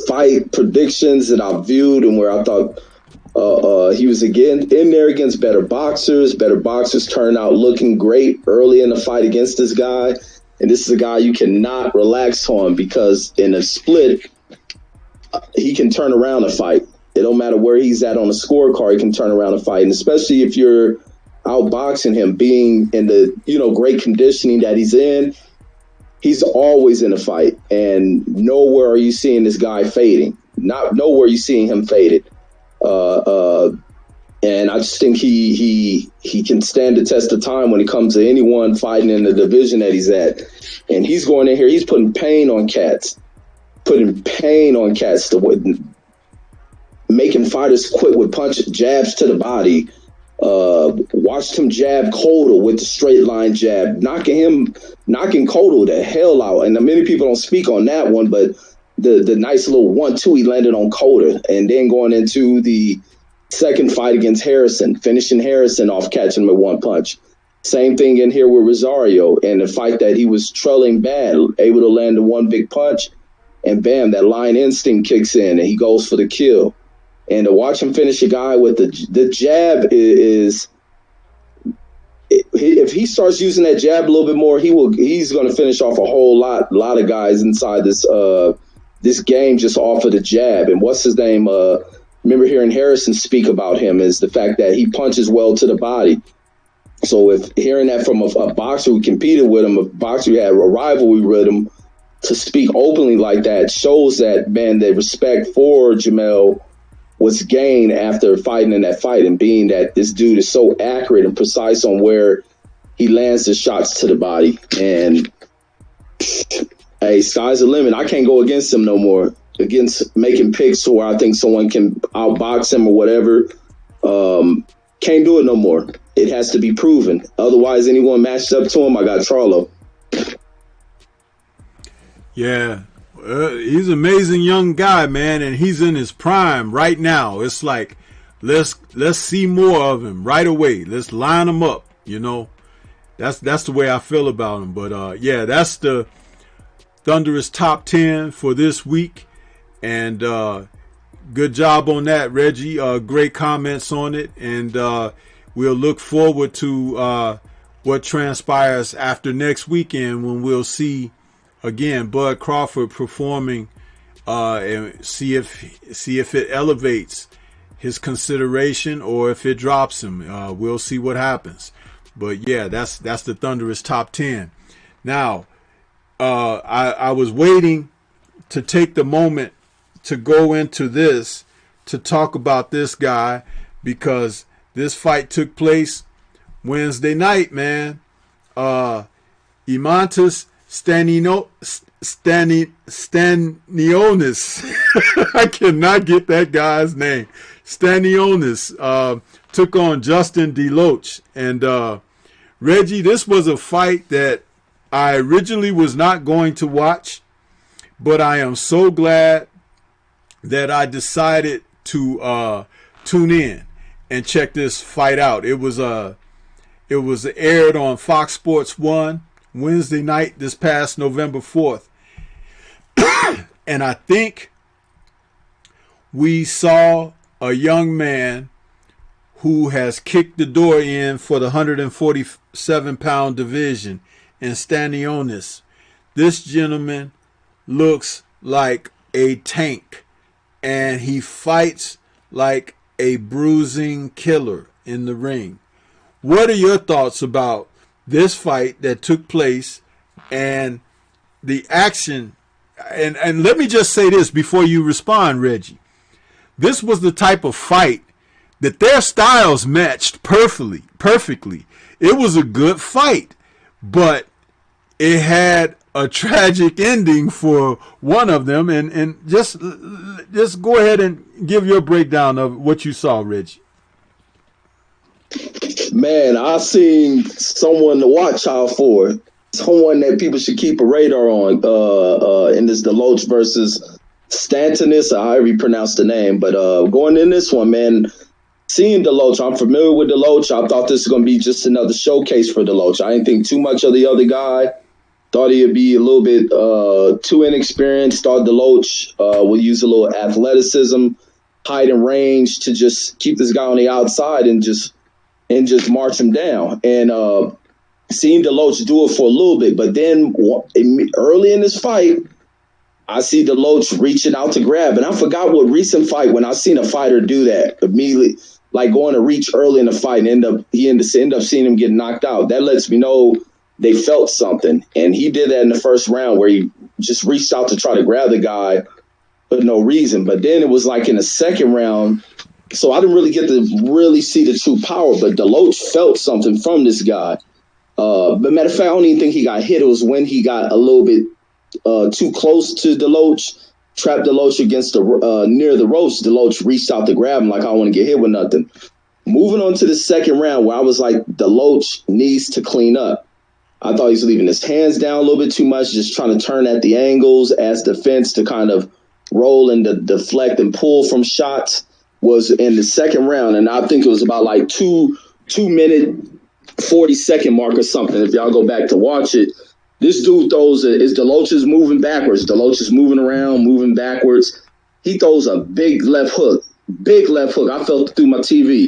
[SPEAKER 2] fight predictions that I viewed and where I thought he was again in there against better boxers. Better boxers turned out looking great early in the fight against this guy. And this is a guy you cannot relax on, because in a split, he can turn around a fight. It don't matter where he's at on the scorecard, he can turn around a fight. And especially if you're outboxing him, being in the great conditioning that he's in, he's always in a fight. And nowhere are you seeing this guy fading. Nowhere are you seeing him faded. And I just think he can stand the test of time when it comes to anyone fighting in the division that he's at. And he's going in here, he's putting pain on cats. Making fighters quit with jabs to the body. Watched him jab Cotto with the straight line jab, knocking Cotto the hell out. And many people don't speak on that one, but the nice little 1-2 he landed on Cotto, and then going into the second fight against Harrison, finishing Harrison off, catching him with one punch. Same thing in here with Rosario, and the fight that he was trailing bad, able to land the one big punch, and bam, that lion instinct kicks in, and he goes for the kill. And to watch him finish a guy with the jab is, if he starts using that jab a little bit more, he's going to finish off a whole lot of guys inside this game just off of the jab. And what's his name? Remember hearing Harrison speak about him is the fact that he punches well to the body. So if hearing that from a boxer who competed with him, a boxer who had a rivalry with him, to speak openly like that shows that, man, the respect for Jermell was gained after fighting in that fight, and being that this dude is so accurate and precise on where he lands the shots to the body. And hey, sky's the limit. I can't go against him no more, against making picks where I think someone can outbox him or whatever. Can't do it no more. It has to be proven. Otherwise, anyone matched up to him, I got Charlo.
[SPEAKER 1] Yeah, he's an amazing young guy, man, and he's in his prime right now. It's like, let's see more of him right away. Let's line him up, That's the way I feel about him. But yeah, that's the Thunderous top 10 for this week, and good job on that, Reggie. Great comments on it, and we'll look forward to what transpires after next weekend, when we'll see again Bud Crawford performing, and see if it elevates his consideration or if it drops him. We'll see what happens. But yeah, that's the Thunderous top 10. Now, I was waiting to take the moment to go into this, to talk about this guy, because this fight took place Wednesday night, man. Imantas Stanionis. I cannot get that guy's name. Stanionis took on Justin DeLoach. And Reggie, this was a fight that I originally was not going to watch. but I am so glad that I decided to tune in and check this fight out. It was aired on Fox Sports 1 Wednesday night this past November 4th. And I think we saw a young man who has kicked the door in for the 147-pound division in Stanionis. This gentleman looks like a tank, and he fights like a bruising killer in the ring. What are your thoughts about this fight that took place and the action? And let me just say this before you respond, Reggie. This was the type of fight that their styles matched perfectly. It was a good fight, but it had a tragic ending for one of them. And just go ahead and give your breakdown of what you saw, Reggie.
[SPEAKER 2] Man, I seen someone to watch out for. Someone that people should keep a radar on. In this Deloach versus Stantonis, or however you pronounce the name. But going in this one, man, seeing Deloach, I'm familiar with Deloach. I thought this was going to be just another showcase for Deloach. I didn't think too much of the other guy. Thought he'd be a little bit too inexperienced. Thought Deloach would use a little athleticism, height, and range to just keep this guy on the outside and just march him down. And seeing Deloach do it for a little bit, but then early in this fight, I see Deloach reaching out to grab, and I forgot what recent fight when I seen a fighter do that immediately, like going to reach early in the fight and end up seeing him get knocked out. That lets me know they felt something, and he did that in the first round where he just reached out to try to grab the guy for no reason. But then it was like in the second round, so I didn't really get to really see the true power, but Deloach felt something from this guy. But matter of fact, I don't even think he got hit. It was when he got a little bit too close to Deloach, trapped Deloach against the near the ropes. Deloach reached out to grab him like, I don't want to get hit with nothing. Moving on to the second round where I was like, Deloach needs to clean up. I thought he was leaving his hands down a little bit too much, just trying to turn at the angles as defense to kind of roll and deflect and pull from shots was in the second round. And I think it was about like 2 minute 40-second mark or something. If y'all go back to watch it, this dude throws Deloach is moving backwards. Deloach is moving around, moving backwards. He throws a big left hook. I felt it through my TV,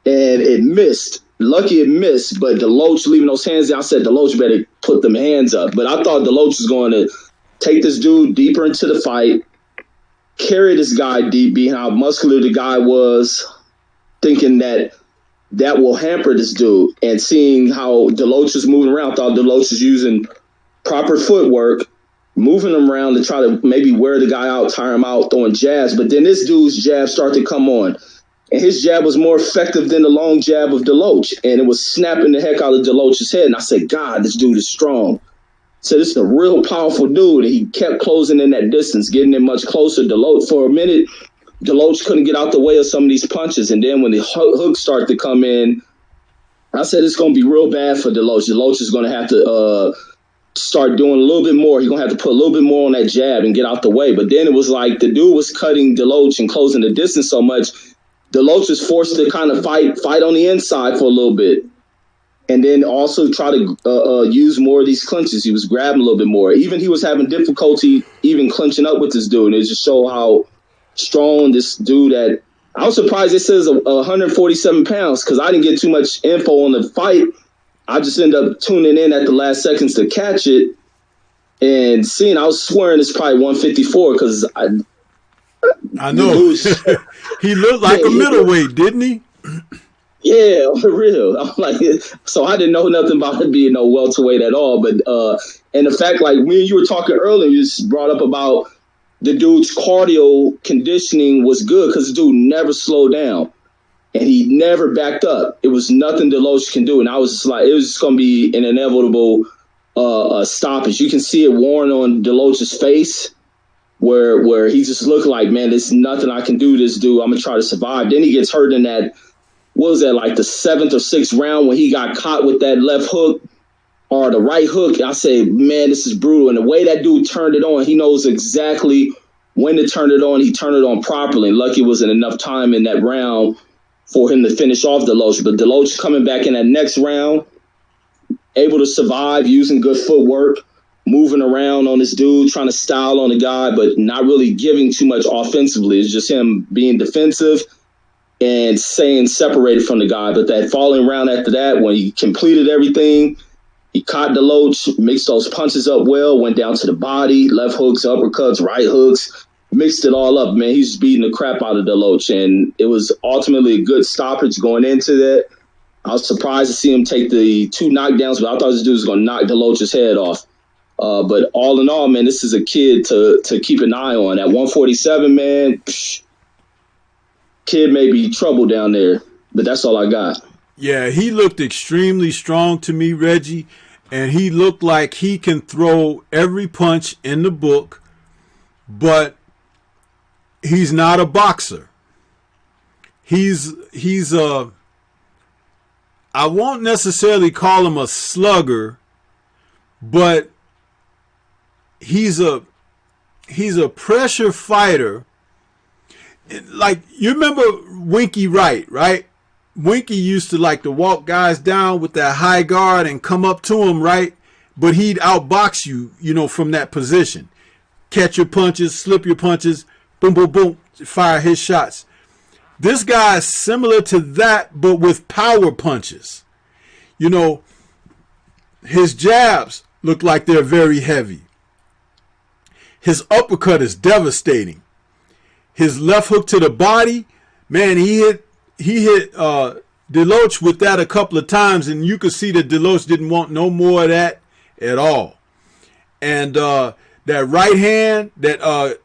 [SPEAKER 2] and it missed. Lucky it missed, but Deloach leaving those hands down, I said Deloach better put them hands up. But I thought Deloach was going to take this dude deeper into the fight, carry this guy deep, being how muscular the guy was, thinking that will hamper this dude. And seeing how Deloach is moving around, I thought Deloach is using proper footwork, moving him around to try to maybe wear the guy out, tire him out, throwing jabs. But then this dude's jab started to come on. And his jab was more effective than the long jab of Deloach. And it was snapping the heck out of Deloach's head. And I said, God, this dude is strong. So this is a real powerful dude. And he kept closing in that distance, getting in much closer. Deloach, for a minute, Deloach couldn't get out the way of some of these punches. And then when the hooks started to come in, I said it's going to be real bad for Deloach. Deloach is going to have to start doing a little bit more. He's going to have to put a little bit more on that jab and get out the way. But then it was like the dude was cutting Deloach and closing the distance so much, Deloach was forced to kind of fight on the inside for a little bit. And then also try to use more of these clinches. He was grabbing a little bit more. Even he was having difficulty even clinching up with this dude. And it just showed how strong this dude at. I was surprised it says 147 pounds because I didn't get too much info on the fight. I just ended up tuning in at the last seconds to catch it and seeing. I was swearing it's probably 154 because
[SPEAKER 1] I know he looked like a middleweight, didn't he?
[SPEAKER 2] Yeah, for real. I'm like, so I didn't know nothing about it being no welterweight at all. But and the fact, like me and you were talking earlier, you just brought up about the dude's cardio conditioning was good because the dude never slowed down and he never backed up. It was nothing Deloach can do, and I was just like, it was just going to be an inevitable stoppage. You can see it worn on Deloach's face. Where he just looked like, man, there's nothing I can do to this dude. I'm going to try to survive. Then he gets hurt in that, what was that, like the 7th or 6th round when he got caught with that left hook or the right hook, I say, man, this is brutal. And the way that dude turned it on, he knows exactly when to turn it on. He turned it on properly. And lucky it wasn't enough time in that round for him to finish off Deloach. But Deloach coming back in that next round, able to survive using good footwork, moving around on this dude, trying to style on the guy, but not really giving too much offensively. It's just him being defensive and staying separated from the guy. But that falling round after that, when he completed everything, he caught Deloach, mixed those punches up well, went down to the body, left hooks, uppercuts, right hooks, mixed it all up, man. He's beating the crap out of Deloach, and it was ultimately a good stoppage going into that. I was surprised to see him take the 2 knockdowns, but I thought this dude was going to knock Deloach's head off. But all in all, man, this is a kid to keep an eye on. At 147, man, kid may be trouble down there, but that's all I got.
[SPEAKER 1] Yeah, he looked extremely strong to me, Reggie, and he looked like he can throw every punch in the book, but he's not a boxer. He's I won't necessarily call him a slugger, but he's a pressure fighter. Like, you remember Winky Wright, right? Winky used to like to walk guys down with that high guard and come up to him, right? But he'd outbox you, you know, from that position. Catch your punches, slip your punches, boom, boom, boom, fire his shots. This guy is similar to that, but with power punches. You know, his jabs look like they're very heavy. His uppercut is devastating. His left hook to the body, man, he hit Deloach with that a couple of times, and you could see that Deloach didn't want no more of that at all. And that right hand that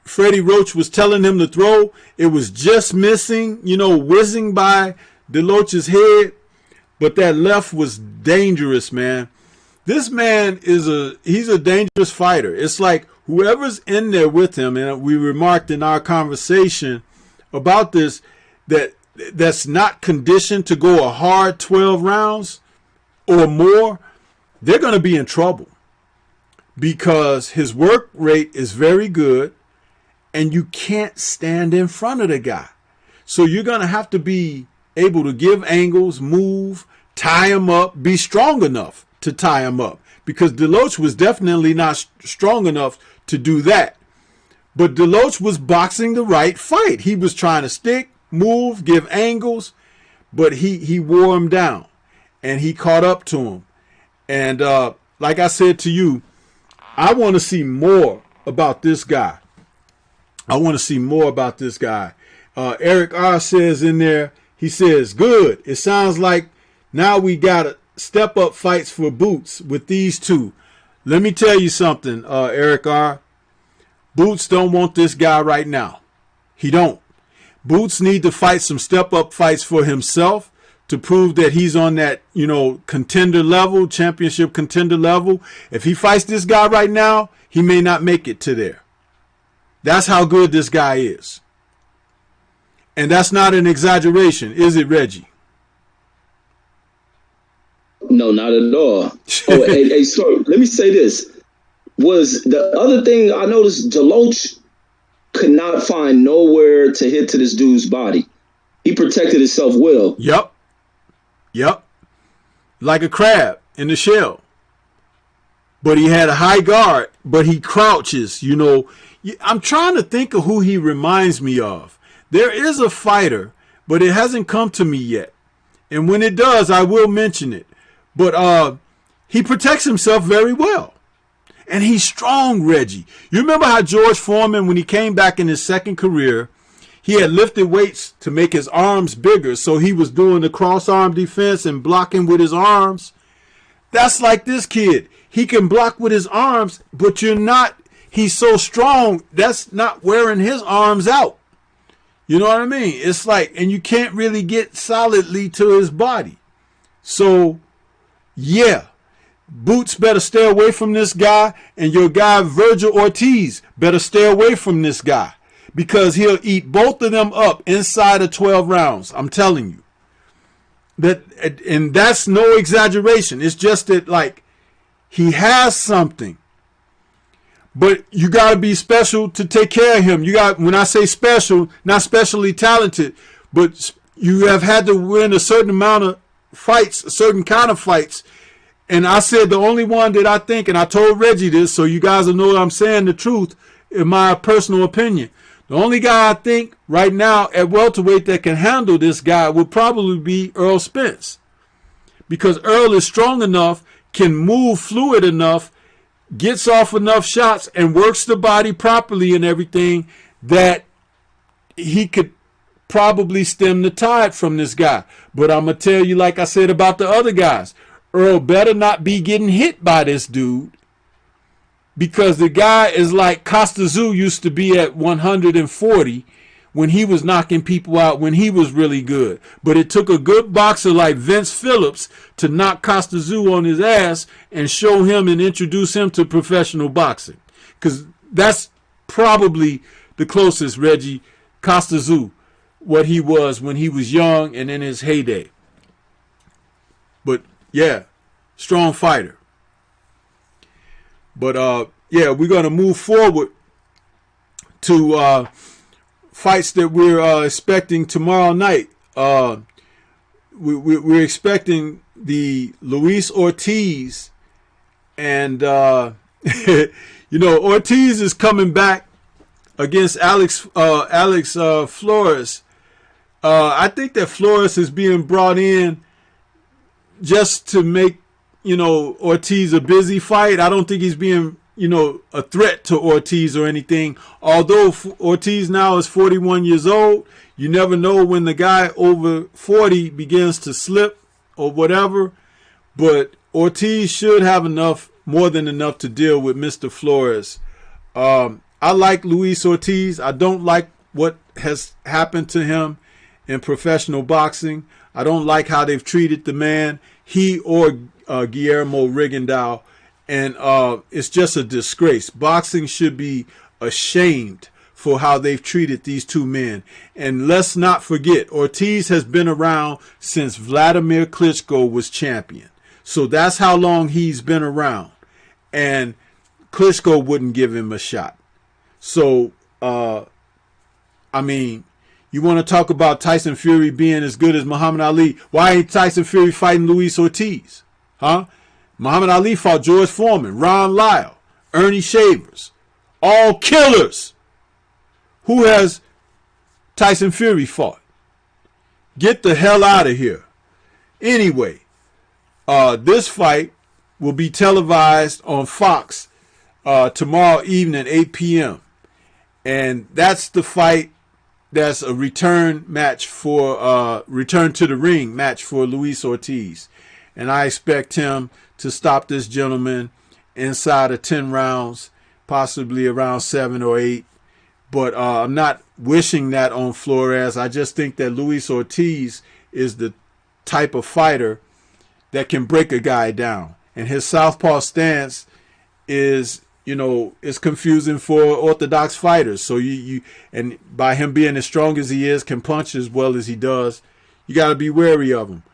[SPEAKER 1] Freddie Roach was telling him to throw, it was just missing, you know, whizzing by Deloach's head. But that left was dangerous, man. This man he's a dangerous fighter. It's like whoever's in there with him, and we remarked in our conversation about this, that's not conditioned to go a hard 12 rounds or more, they're going to be in trouble, because his work rate is very good and you can't stand in front of the guy. So you're going to have to be able to give angles, move, tie him up, be strong enough to tie him up, because Deloach was definitely not strong enough to do that. But Deloach was boxing the right fight. He was trying to stick, move, give angles, but he wore him down, and he caught up to him. And like I said to you, I want to see more about this guy. Eric R. says in there, he says, good. It sounds like now we got step up fights for Boots with these two. Let me tell you something, Eric R. Boots don't want this guy right now. He don't. Boots need to fight some step up fights for himself to prove that he's on that, you know, contender level, championship contender level. If he fights this guy right now, he may not make it to there. That's how good this guy is. And that's not an exaggeration, is it, Reggie?
[SPEAKER 2] No, not at all. Oh, hey, so let me say this. Was the other thing I noticed, Deloach could not find nowhere to hit to this dude's body. He protected himself well.
[SPEAKER 1] Yep. Like a crab in the shell. But he had a high guard, but he crouches, you know. I'm trying to think of who he reminds me of. There is a fighter, but it hasn't come to me yet. And when it does, I will mention it. But he protects himself very well. And he's strong, Reggie. You remember how George Foreman, when he came back in his second career, he had lifted weights to make his arms bigger. So he was doing the cross-arm defense and blocking with his arms. That's like this kid. He can block with his arms, but he's so strong, that's not wearing his arms out. You know what I mean? It's like, and you can't really get solidly to his body. So, yeah. Boots better stay away from this guy, and your guy Virgil Ortiz better stay away from this guy, because he'll eat both of them up inside of 12 rounds. I'm telling you. and that's no exaggeration. It's just that, like, he has something. But you got to be special to take care of him. When I say special, not specially talented, but you have had to win a certain amount of fights, a certain kind of fights. And I said the only one that I think, and I told Reggie this, so you guys will know I'm saying the truth in my personal opinion. The only guy I think right now at welterweight that can handle this guy would probably be Earl Spence. Because Earl is strong enough, can move fluid enough, gets off enough shots, and works the body properly and everything that he could probably stem the tide from this guy. But I'm going to tell you, like I said about the other guys, Earl better not be getting hit by this dude, because the guy is like Costa Tszyu used to be at 140 when he was knocking people out when he was really good. But it took a good boxer like Vince Phillips to knock Costa Tszyu on his ass and show him and introduce him to professional boxing. Because that's probably the closest, Reggie, Costa Tszyu, what he was when he was young and in his heyday. But yeah, strong fighter. But yeah, we're going to move forward to fights that we're expecting tomorrow night. We're expecting the Luis Ortiz, and you know, Ortiz is coming back against Alex Flores. I think that Flores is being brought in just to make, you know, Ortiz a busy fight. I don't think he's being, you know, a threat to Ortiz or anything. Although Ortiz now is 41 years old, you never know when the guy over 40 begins to slip or whatever. But Ortiz should have enough, more than enough, to deal with Mr. Flores. I like Luis Ortiz. I don't like what has happened to him in professional boxing. I don't like how they've treated the man, he or Guillermo Rigondeaux. And it's just a disgrace. Boxing should be ashamed for how they've treated these two men. And let's not forget, Ortiz has been around since Vladimir Klitschko was champion. So that's how long he's been around. And Klitschko wouldn't give him a shot. So, I mean, you want to talk about Tyson Fury being as good as Muhammad Ali? Why ain't Tyson Fury fighting Luis Ortiz? Huh? Muhammad Ali fought George Foreman, Ron Lyle, Ernie Shavers, all killers. Who has Tyson Fury fought? Get the hell out of here. Anyway, this fight will be televised on Fox tomorrow evening, 8 p.m. And that's the fight. That's a return match for return to the ring match for Luis Ortiz. And I expect him to stop this gentleman inside of 10 rounds, possibly around 7 or 8. But I'm not wishing that on Flores. I just think that Luis Ortiz is the type of fighter that can break a guy down. And his southpaw stance is, you know, it's confusing for orthodox fighters. So and by him being as strong as he is, can punch as well as he does, you got to be wary of him.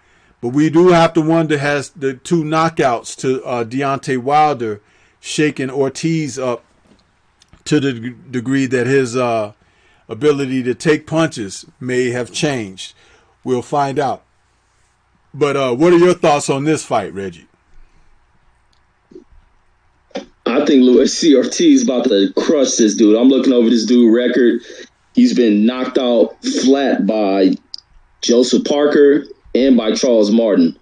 [SPEAKER 1] But we do have to wonder, has the 2 knockouts to Deontay Wilder shaken Ortiz up to the degree that his ability to take punches may have changed? We'll find out. But what are your thoughts on this fight, Reggie?
[SPEAKER 2] I think Luis Ortiz is about to crush this dude. I'm looking over this dude's record. He's been knocked out flat by Joseph Parker and by Charles Martin.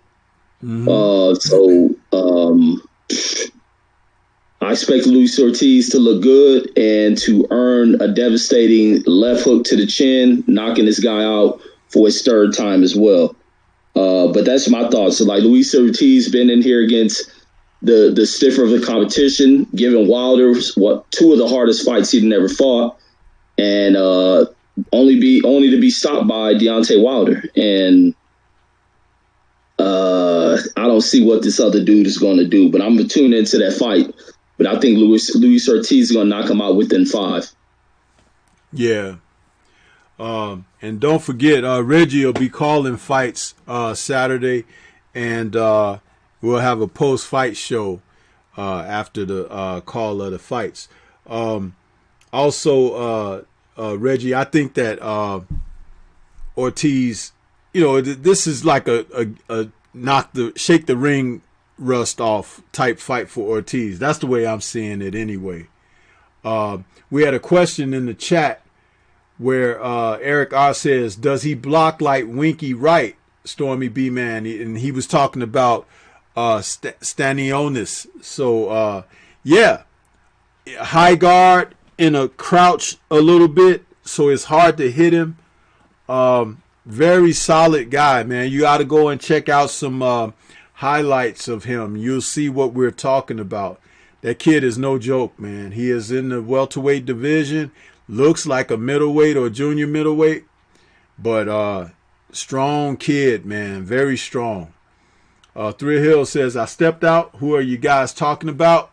[SPEAKER 2] I expect Luis Ortiz to look good and to earn a devastating left hook to the chin, knocking this guy out for his 3rd time as well. But that's my thoughts. So, like, Luis Ortiz been in here against the stiffer of the competition, giving Wilder 2 of the hardest fights he'd never fought, and only to be stopped by Deontay Wilder. And I don't see what this other dude is going to do, but I'm going to tune into that fight. But I think Luis Ortiz is going to knock him out within 5.
[SPEAKER 1] Yeah. And don't forget, Reggie will be calling fights Saturday, and we'll have a post-fight show after the call of the fights. Also, Reggie, I think that Ortiz, this is like a shake the ring rust off type fight for Ortiz. That's the way I'm seeing it anyway. We had a question in the chat where Eric R says, does he block like Winky Wright, Stormybman? And he was talking about Stanionis. So, yeah, high guard in a crouch a little bit, so it's hard to hit him. Very solid guy, man. You got to go and check out some highlights of him. You'll see what we're talking about. That kid is no joke, man. He is in the welterweight division. Looks like a middleweight or junior middleweight, but strong kid, man. Very strong. Thrill Hill says, I stepped out. Who are you guys talking about?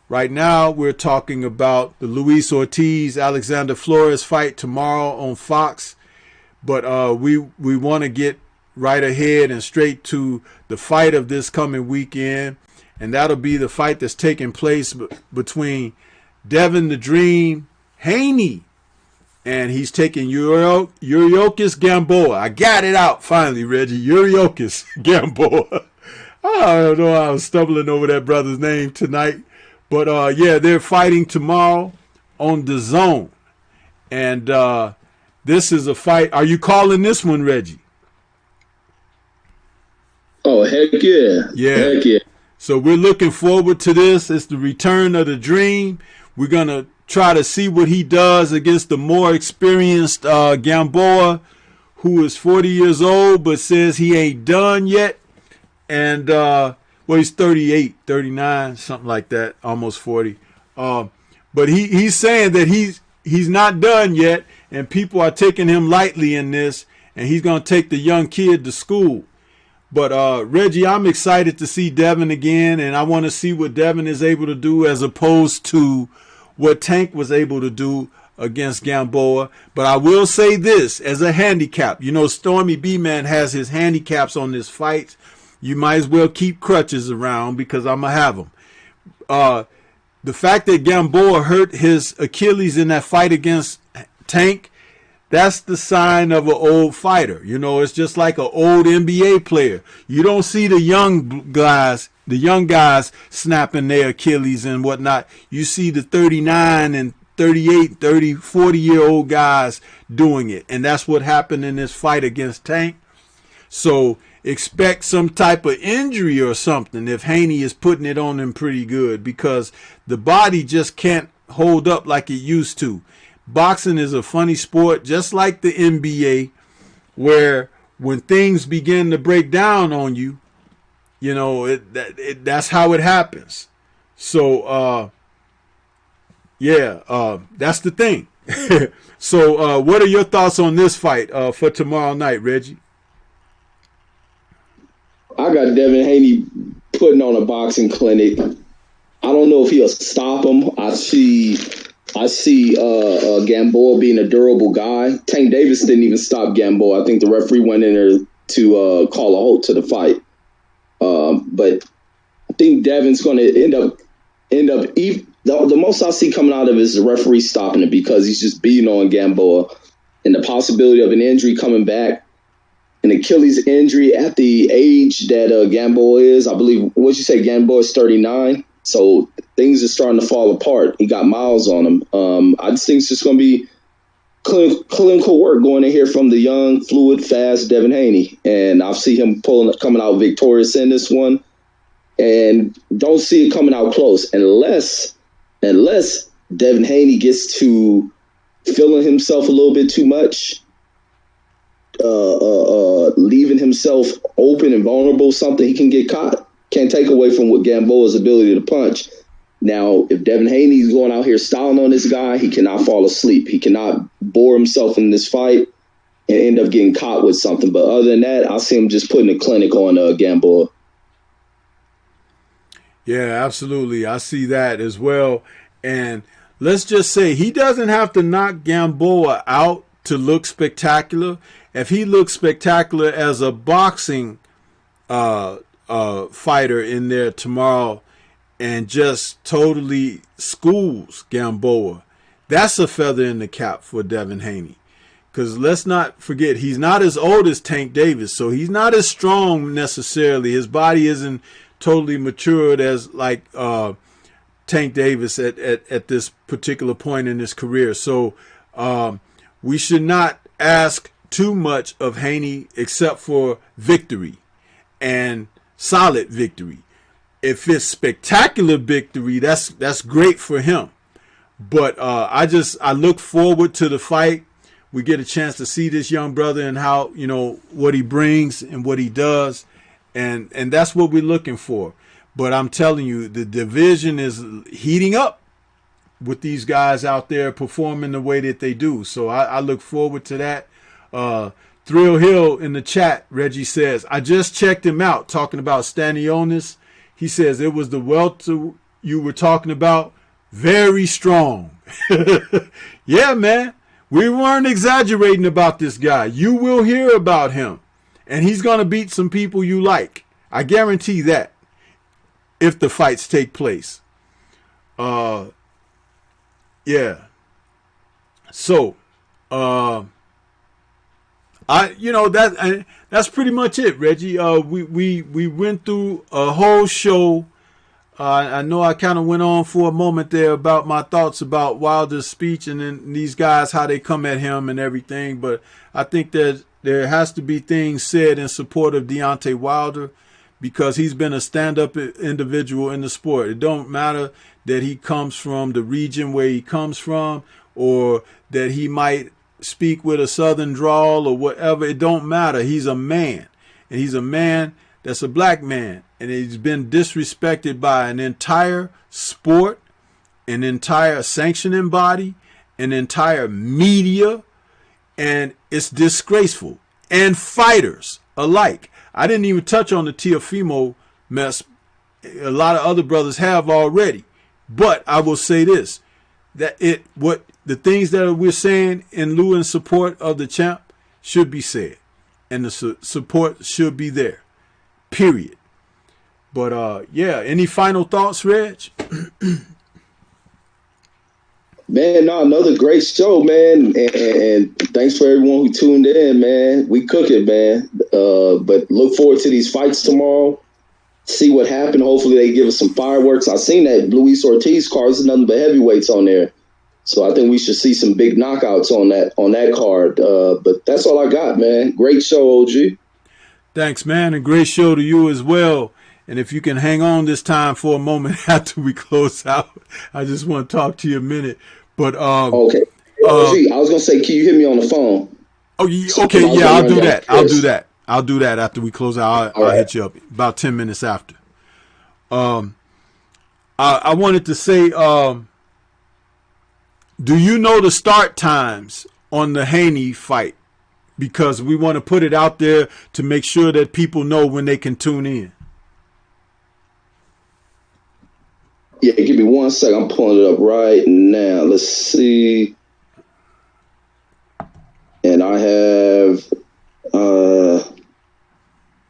[SPEAKER 1] Right now, we're talking about the Luis Ortiz, Alexander Flores fight tomorrow on Fox. But we want to get right ahead and straight to the fight of this coming weekend. And that'll be the fight that's taking place between Devin the Dream Haney, and he's taking Yuriokis Gamboa. I got it out finally, Reggie. Yuriokis Gamboa. I don't know. I was stumbling over that brother's name tonight. But, yeah, they're fighting tomorrow on the Zone. And this is a fight. Are you calling this one, Reggie?
[SPEAKER 2] Oh, heck yeah.
[SPEAKER 1] Yeah.
[SPEAKER 2] Heck yeah.
[SPEAKER 1] So we're looking forward to this. It's the return of the Dream. We're going to try to see what he does against the more experienced Gamboa, who is 40 years old but says he ain't done yet. And, well, he's 38, 39, something like that, almost 40. But he's saying that he's not done yet, and people are taking him lightly in this, and he's going to take the young kid to school. But, Reggie, I'm excited to see Devin again, and I want to see what Devin is able to do as opposed to what Tank was able to do against Gamboa. But I will say this as a handicap. Stormybman has his handicaps on this fight. You might as well keep crutches around because I'm going to have them. The fact that Gamboa hurt his Achilles in that fight against Tank, that's the sign of an old fighter. It's just like an old NBA player. You don't see the young guys snapping their Achilles and whatnot. You see the 39 and 38, 30, 40-year-old guys doing it. And that's what happened in this fight against Tank. So expect some type of injury or something if Haney is putting it on him pretty good, because the body just can't hold up like it used to. Boxing is a funny sport, just like the NBA, where when things begin to break down on you, that's how it happens. So, that's the thing. So, what are your thoughts on this fight for tomorrow night, Reggie?
[SPEAKER 2] I got Devin Haney putting on a boxing clinic. I don't know if he'll stop him. I see Gamboa being a durable guy. Tank Davis didn't even stop Gamboa. I think the referee went in there to call a halt to the fight. But I think Devin's going to end up. The most I see coming out of it is the referee stopping it because he's just beating on Gamboa, and the possibility of an injury coming back, an Achilles injury at the age that Gamboa is. I believe, what'd you say, Gamboa is 39? So things are starting to fall apart. He got miles on him. I just think it's just going to be clinical work going in here from the young, fluid, fast Devin Haney. And I see him coming out victorious in this one. And don't see it coming out close unless Devin Haney gets to feeling himself a little bit too much, leaving himself open and vulnerable, something he can get caught. Can't take away from what Gamboa's ability to punch. Now, if Devin Haney's going out here styling on this guy, he cannot fall asleep. He cannot bore himself in this fight and end up getting caught with something. But other than that, I see him just putting a clinic on Gamboa.
[SPEAKER 1] Yeah, absolutely. I see that as well. And let's just say he doesn't have to knock Gamboa out to look spectacular. If he looks spectacular as a boxing fighter in there tomorrow and just totally schools Gamboa, that's a feather in the cap for Devin Haney. Because let's not forget, he's not as old as Tank Davis, so he's not as strong necessarily. His body isn't totally matured as like Tank Davis at this particular point in his career. So we should not ask too much of Haney except for victory and solid victory. If it's spectacular victory, that's great for him. But I look forward to the fight. We get a chance to see this young brother and how, what he brings and what he does. And that's what we're looking for. But I'm telling you, the division is heating up with these guys out there performing the way that they do. So I look forward to that. Thrill Hill in the chat, Reggie says, I just checked him out talking about Stanionis. He says it was the welter you were talking about. Very strong. Yeah, man. We weren't exaggerating about this guy. You will hear about him. And he's going to beat some people you like. I guarantee that. If the fights take place. Yeah. So, that's pretty much it, Reggie. We went through a whole show. I know I kind of went on for a moment there about my thoughts about Wilder's speech and then these guys, how they come at him and everything. But I think that there has to be things said in support of Deontay Wilder because he's been a stand-up individual in the sport. It don't matter that he comes from the region where he comes from or that he might speak with a southern drawl or whatever. It don't matter. He's a man. And he's a man that's a black man. And he's been disrespected by an entire sport, an entire sanctioning body, an entire media, and it's disgraceful. And fighters alike. I didn't even touch on the Teofimo mess. A lot of other brothers have already. But I will say this, that the things that we're saying in lieu and support of the champ should be said. And the support should be there. Period. But yeah, any final thoughts, Reg?
[SPEAKER 2] Man, no, another great show, man, and thanks for everyone who tuned in, man. We cook it, man. But look forward to these fights tomorrow. See what happened. Hopefully they give us some fireworks. I seen that Luis Ortiz card. There's nothing but heavyweights on there, so I think we should see some big knockouts on that card. But that's all I got, man. Great show, OG.
[SPEAKER 1] Thanks, man, and great show to you as well. And if you can hang on this time for a moment after we close out, I just want to talk to you a minute. But
[SPEAKER 2] okay, I was gonna say, can you hit me on the phone?
[SPEAKER 1] Oh, okay, yeah, I'll do that. I'll do that after we close out. I'll hit you up about 10 minutes after. I wanted to say, do you know the start times on the Haney fight? Because we want to put it out there to make sure that people know when they can tune in.
[SPEAKER 2] Yeah, give me 1 second. I'm pulling it up right now. Let's see. And I have,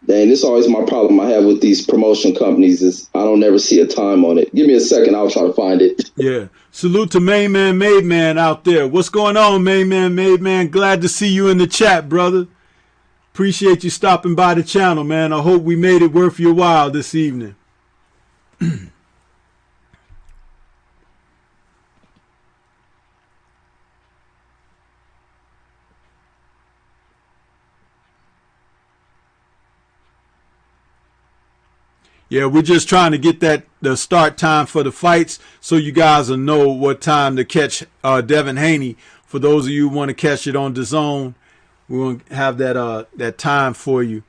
[SPEAKER 2] dang, this is always my problem I have with these promotion companies is I don't ever see a time on it. Give me a second. I'll try to find it.
[SPEAKER 1] Yeah. Salute to Main Man Made Man out there. What's going on, Main Man Made Man? Glad to see you in the chat, brother. Appreciate you stopping by the channel, man. I hope we made it worth your while this evening. Yeah, we're just trying to get the start time for the fights so you guys will know what time to catch Devin Haney. For those of you who want to catch it on DAZN, we want to have that time for you.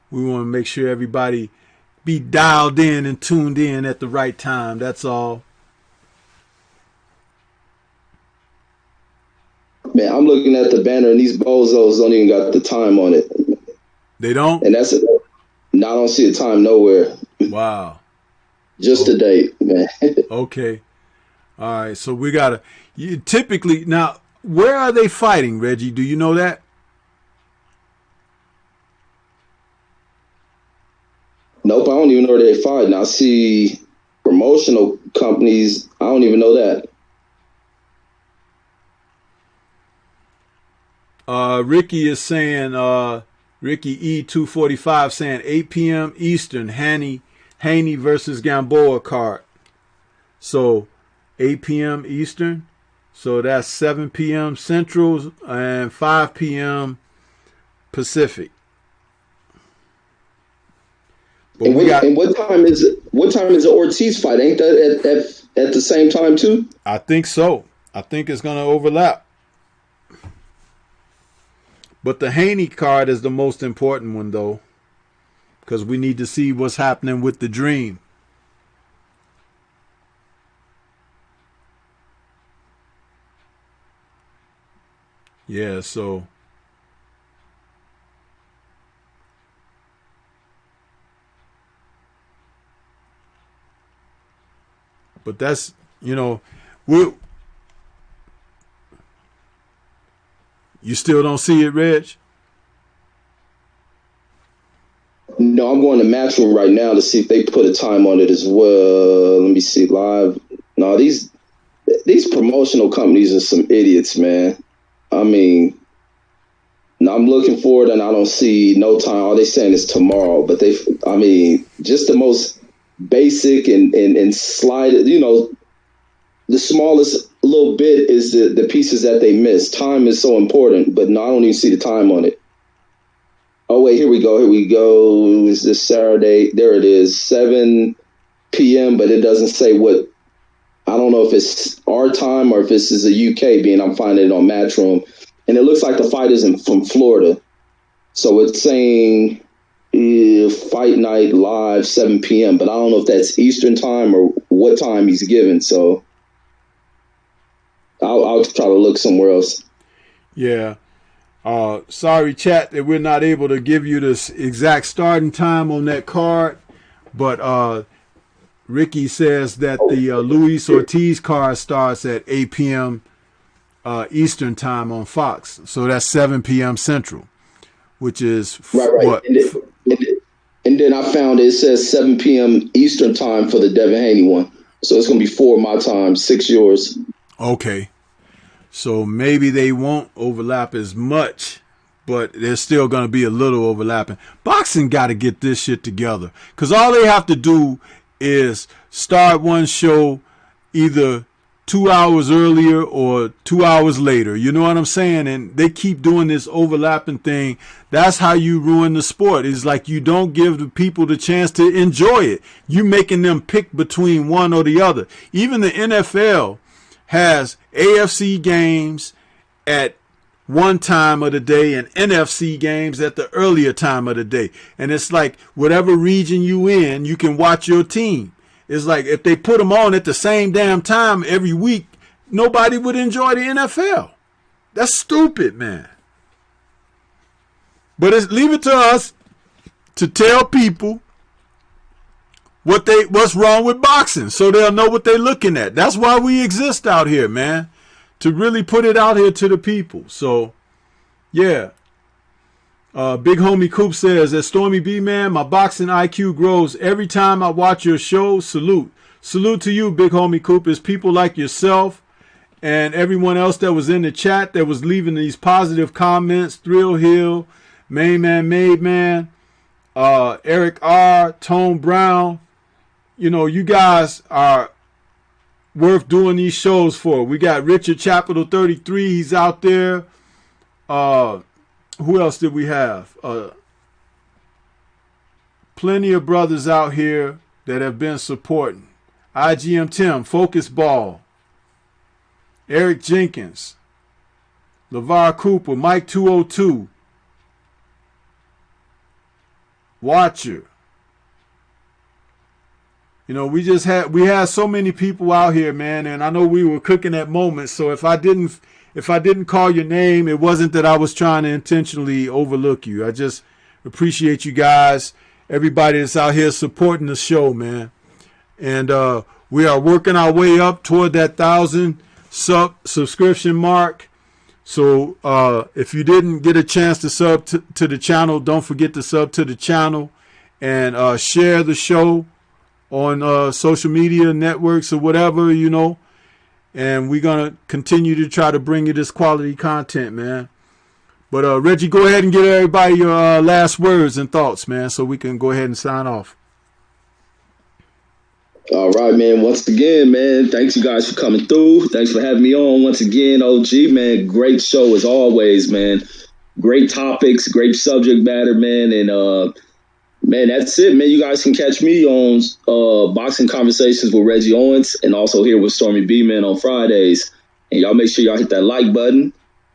[SPEAKER 1] We want to make sure everybody be dialed in and tuned in at the right time. That's all.
[SPEAKER 2] Man, I'm looking at the banner and these bozos don't even got the time on it.
[SPEAKER 1] They don't?
[SPEAKER 2] And that's it. No, I don't see a time nowhere.
[SPEAKER 1] Wow.
[SPEAKER 2] Just a date, man.
[SPEAKER 1] Okay. All right. So we got to typically now where are they fighting, Reggie? Do you know that?
[SPEAKER 2] Nope, I don't even know where they're fighting. I see promotional companies. I don't even know that.
[SPEAKER 1] Ricky is saying, Ricky E245 saying 8 p.m. Eastern, Haney versus Gamboa card. So 8 p.m. Eastern. So that's 7 p.m. Central and 5 p.m. Pacific.
[SPEAKER 2] And what time is it? What time is the Ortiz fight? Ain't that at the same time too?
[SPEAKER 1] I think so. I think it's going to overlap. But the Haney card is the most important one, though, because we need to see what's happening with the Dream. Yeah, so but that's, you still don't see it, Reg?
[SPEAKER 2] No, I'm going to Matchroom right now to see if they put a time on it as well. Let me see live. No, these promotional companies are some idiots, man. I mean, I'm looking for it and I don't see no time. All they saying is tomorrow, but just the most basic and slide, the smallest little bit is the pieces that they miss. Time is so important, but no, I don't even see the time on it. Oh, wait, here we go. Is this Saturday? There it is, 7 p.m., but it doesn't say what. I don't know if it's our time or if this is a UK being. I'm finding it on Matchroom. And it looks like the fight is from Florida. So it's saying fight night live, 7 p.m., but I don't know if that's Eastern time or what time he's given. So I'll try to look somewhere else.
[SPEAKER 1] Yeah. Sorry, chat, that we're not able to give you this exact starting time on that card. But Ricky says that the Luis Ortiz card starts at 8 p.m. Eastern time on Fox. So that's 7 p.m. Central, which is
[SPEAKER 2] right.
[SPEAKER 1] What?
[SPEAKER 2] And then I found it says 7 p.m. Eastern time for the Devin Haney one. So it's going to be 4 my time, 6 yours.
[SPEAKER 1] Okay. So maybe they won't overlap as much, but there's still going to be a little overlapping. Boxing got to get this shit together, because all they have to do is start one show either 2 hours earlier or 2 hours later. You know what I'm saying? And they keep doing this overlapping thing. That's how you ruin the sport. It's like you don't give the people the chance to enjoy it. You making them pick between one or the other. Even the NFL has AFC games at one time of the day and NFC games at the earlier time of the day. And it's like whatever region you in, you can watch your team. It's like if they put them on at the same damn time every week, nobody would enjoy the NFL. That's stupid, man. But leave it to us to tell people what's wrong with boxing, so they'll know what they're looking at. That's why we exist out here, man, to really put it out here to the people. So, yeah. Big Homie Coop says, as Stormybman, my boxing IQ grows every time I watch your show. Salute. Salute to you, Big Homie Coop. It's people like yourself and everyone else that was in the chat that was leaving these positive comments. Thrill Hill, Main Man, Made Man, Eric R., Tone Brown. You guys are worth doing these shows for. We got Richard Capital 33. He's out there. Who else did we have? Plenty of brothers out here that have been supporting. IGM Tim, Focus Ball, Eric Jenkins, LeVar Cooper, Mike 202, Watcher. We had so many people out here, man, and I know we were cooking at moments. So if I didn't call your name, it wasn't that I was trying to intentionally overlook you. I just appreciate you guys, everybody that's out here supporting the show, man. And we are working our way up toward that 1,000 subscription mark. So if you didn't get a chance to sub to the channel, don't forget to sub to the channel and share the show on social media networks or whatever, you know. And we're going to continue to try to bring you this quality content, man. But Reggie, go ahead and give everybody your last words and thoughts, man, so we can go ahead and sign off.
[SPEAKER 2] All right, man. Once again, man, thanks you guys for coming through. Thanks for having me on once again, OG, man. Great show as always, man. Great topics, great subject matter, man. And, man, that's it, man. You guys can catch me on Boxing Conversations with Reggie Owens and also here with Stormybman on Fridays. And y'all make sure y'all hit that like button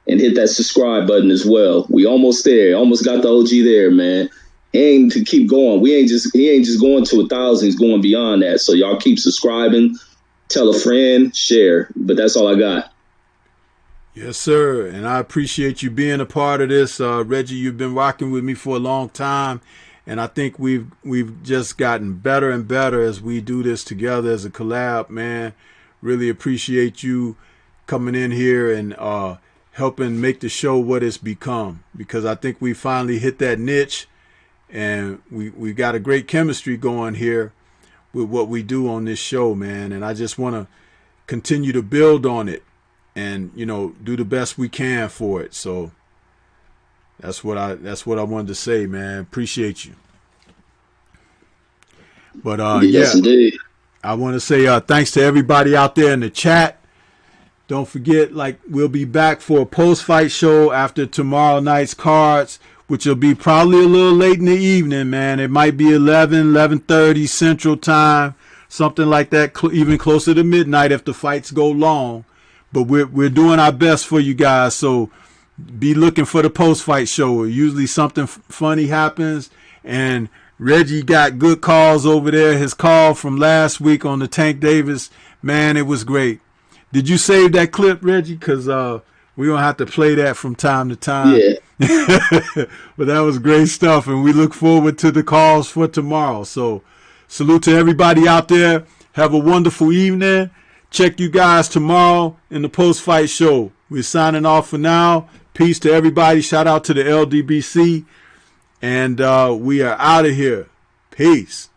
[SPEAKER 2] and hit that subscribe button as well. We almost there. Almost got the OG there, man. Aim to keep going. He ain't just going to 1,000. He's going beyond that. So y'all keep subscribing, tell a friend, share. But that's all I got.
[SPEAKER 1] Yes, sir. And I appreciate you being a part of this. Reggie, you've been rocking with me for a long time. And I think we've just gotten better and better as we do this together as a collab, man. Really appreciate you coming in here and helping make the show what it's become. Because I think we finally hit that niche. And we got a great chemistry going here with what we do on this show, man. And I just want to continue to build on it and, you know, do the best we can for it. So that's what I wanted to say, man. Appreciate you. But
[SPEAKER 2] yes, indeed.
[SPEAKER 1] I want to say thanks to everybody out there in the chat. Don't forget, like, we'll be back for a post-fight show after tomorrow night's cards, which will be probably a little late in the evening, man. It might be 11:30 Central Time, something like that, even closer to midnight if the fights go long. But we're doing our best for you guys, so be looking for the post-fight show. Usually something funny happens, and Reggie got good calls over there. His call from last week on the Tank Davis, man, it was great. Did you save that clip, Reggie? Because we're going to have to play that from time to time.
[SPEAKER 2] Yeah.
[SPEAKER 1] But that was great stuff, and we look forward to the calls for tomorrow. So salute to everybody out there. Have a wonderful evening. Check you guys tomorrow in the post-fight show. We're signing off for now. Peace to everybody. Shout out to the LDBC. And we are out of here. Peace.